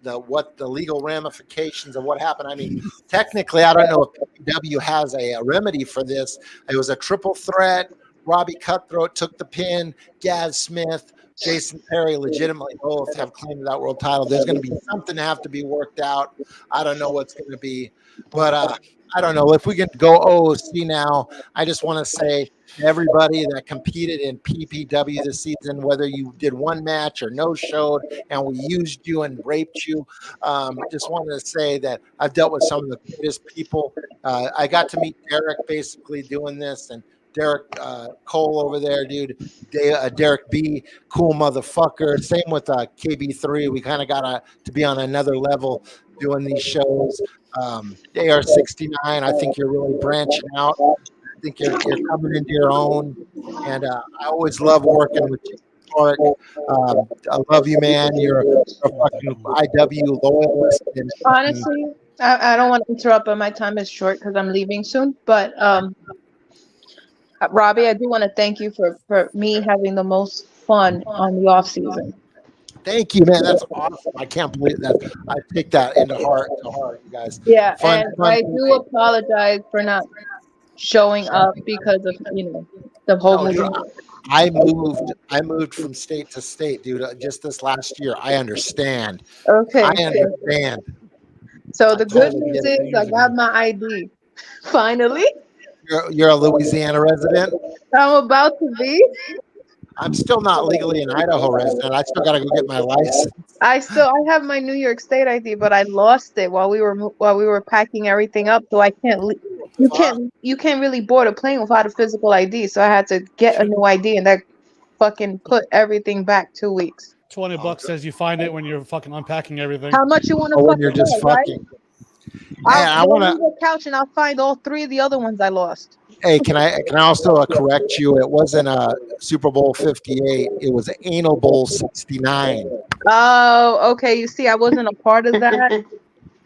the legal ramifications of what happened. I mean, technically, I don't know if PPW has a remedy for this. It was a triple threat. Robbie Cutthroat took the pin. Gaz Smith, Jason Perry legitimately both have claimed that world title. There's going to be something to have to be worked out. I don't know what's going to be, but I don't know if we can go OOC now. I just want to say to everybody that competed in PPW this season, whether you did one match or no showed, and we used you and raped you, just wanted to say that I've dealt with some of the greatest people. I got to meet Derek basically doing this, and Derek Cole over there, dude. Derek B, cool motherfucker. Same with KB3. We kind of got to be on another level doing these shows. AR-69, I think you're really branching out. I think you're coming into your own. And I always love working with you, Clark. I love you, man. You're a fucking IW loyalist. Honestly, I don't want to interrupt, but my time is short because I'm leaving soon. But Robbie, I do want to thank you for me having the most fun on the off season. Thank you, man. That's awesome. I can't believe that. I take that into heart, you guys. Yeah, Fun. I do apologize for not showing up because of the whole movie. I moved from state to state, dude. Just this last year, I understand. Okay. I understand. So the good news is I got my ID finally. You're a Louisiana resident? I'm about to be. I'm still not legally an Idaho resident. I still got to go get my license. I have my New York State ID, but I lost it while we were packing everything up. So I can't. You can't really board a plane without a physical ID. So I had to get a new ID, and that fucking put everything back 2 weeks. $20 says you find it when you're fucking unpacking everything. How much you want to? Or when you're just fucking. I'll go on the couch and I'll find all 3 of the other ones I lost. Hey, can I also correct you? It wasn't a Super Bowl 58. It was Anal Bowl 69. Oh, okay. You see, I wasn't a part of that.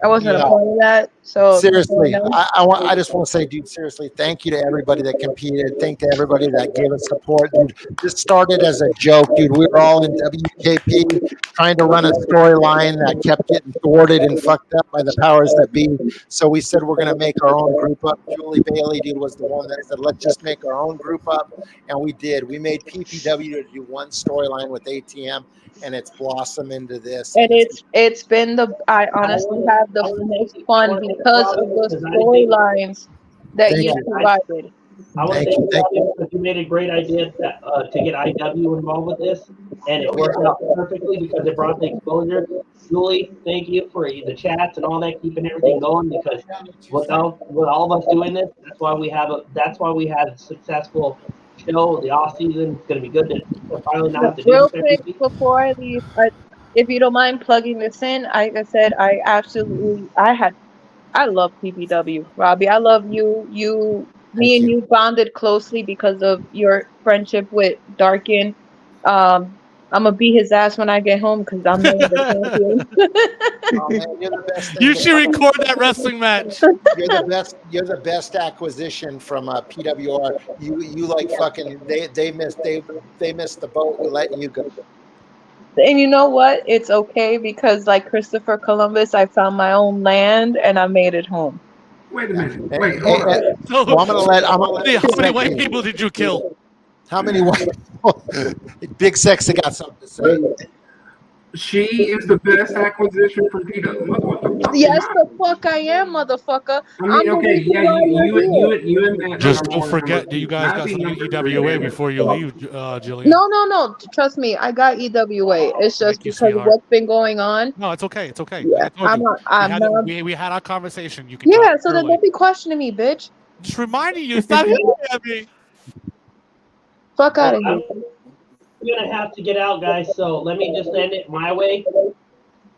I wasn't a part of that. So seriously, I just want to say, dude, seriously, thank you to everybody that competed. Thank you to everybody that gave us support. Dude, this started as a joke, dude. We were all in WKP trying to run a storyline that kept getting thwarted and fucked up by the powers that be. So we said we're going to make our own group up. Julie Bailey, dude, was the one that said, let's just make our own group up. And we did. We made PPW to do one storyline with ATM. And it's blossomed into this. And it's been I honestly have the most fun because of the storylines that you provided. I want to thank you because you made a great idea to get IW involved with this, and it worked out perfectly because it brought the exposure. Julie, thank you for the chats and all that, keeping everything going. Because with all of us doing this, that's why we had a successful show. The off season is going to be good to finally not have to do Real this every quick week. before I leave, if you don't mind plugging this in, like I said, I love PPW, Robbie. I love you. Me and you bonded closely because of your friendship with Darkin. I'm gonna beat his ass when I get home because I'm the champion. You should record that wrestling match. You're the best acquisition from PWR. You like fucking they missed the boat. We're letting you go. And you know what? It's okay because like Christopher Columbus, I found my own land and I made it home. Wait a minute. Wait, hold on. So, how many white people did you kill? How many white people? Big Sexy got something to say. She is the best acquisition from PW. Yes, the fuck I am, motherfucker. I mean, okay, yeah, you and Matt. Just don't forget that you guys got some EWA before you leave, Jillian. No. Trust me, I got EWA. It's just because of what's been going on. No, it's okay. It's okay. Yeah, We had our conversation. You can yeah, so then don't be questioning me, bitch. Just reminding you, stop yelling at me. Fuck out of here. I'm gonna have to get out, guys. So let me just end it my way.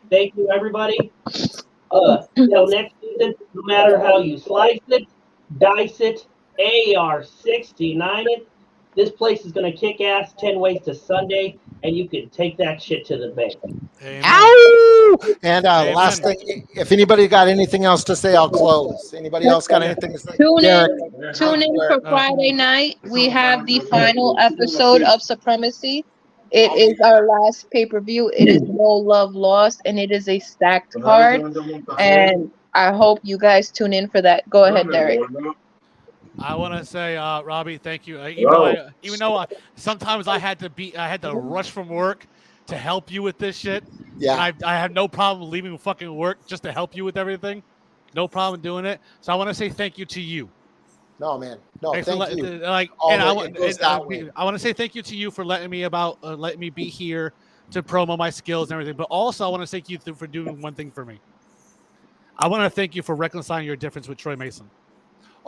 Thank you, everybody. Till next season, no matter how you slice it, dice it, AR-69 it, this place is gonna kick ass 10 ways to Sunday, and you can take that shit to the bank. Ow! And last thing, if anybody got anything else to say, I'll close. Anybody else got anything to say? Tune in for Friday night. We have the final episode of Supremacy. It is our last pay-per-view. It is No Love Lost, and it is a stacked card. And I hope you guys tune in for that. Go ahead, Derek. I want to say, Robbie, thank you. Even though sometimes I had to rush from work to help you with this shit. Yeah, I have no problem leaving fucking work just to help you with everything. No problem doing it. So I want to say thank you to you. No, man. No, Thanks thank for you. I want to say thank you to you for letting me be here to promo my skills and everything. But also, I want to thank you for doing one thing for me. I want to thank you for reconciling your difference with Troy Mason.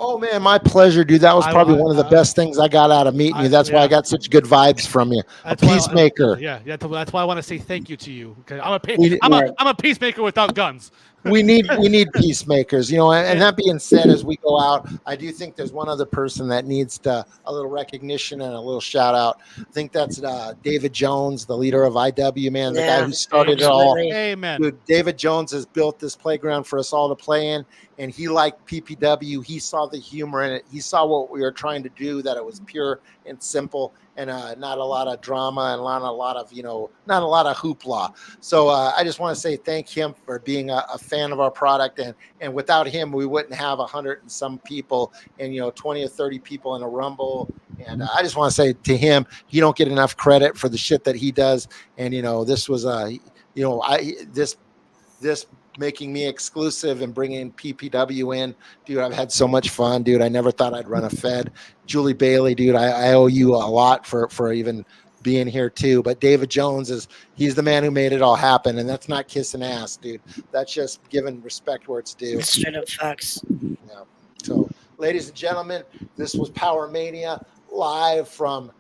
Oh man, my pleasure, dude. That was probably one of the best things I got out of meeting you. That's why I got such good vibes from you. A peacemaker. That's why I want to say thank you to you. Okay, I'm a peacemaker without guns. we need peacemakers, and that being said, as we go out, I do think there's one other person that needs a little recognition and a little shout out. I think that's David Jones, the leader of IW, man, the guy who started it all. Amen. Dude, David Jones has built this playground for us all to play in, and he liked PPW. He saw the humor in it. He saw what we were trying to do, that it was pure and simple, and not a lot of drama and not a lot of hoopla. So I just want to say thank him for being a fan of our product, and without him we wouldn't have 100 and some people and 20 or 30 people in a rumble. And I just want to say to him, he don't get enough credit for the shit that he does. And this was this making me exclusive and bringing PPW in. Dude, I've had so much fun, dude. I never thought I'd run a Fed. Julie Bailey, dude, I owe you a lot for even being here too. But David Jones he's the man who made it all happen, and that's not kissing ass, dude. That's just giving respect where it's due. Straight up facts. Yeah. So, ladies and gentlemen, this was Power Mania live from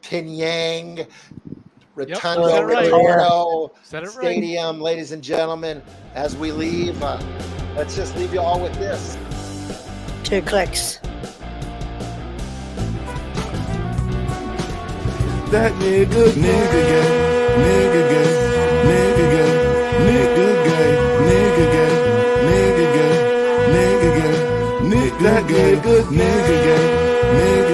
Pyongyang, Rotundo said it right. Ricardo Said it right. Stadium. Ladies and gentlemen, as we leave, let's just leave you all with this. 2 clicks. That nigga gay, nigga gay, nigga gay, nigga gay, nigga gay, nigga gay, nigga gay, nigga gay, nigga gay, nigga gay, nigga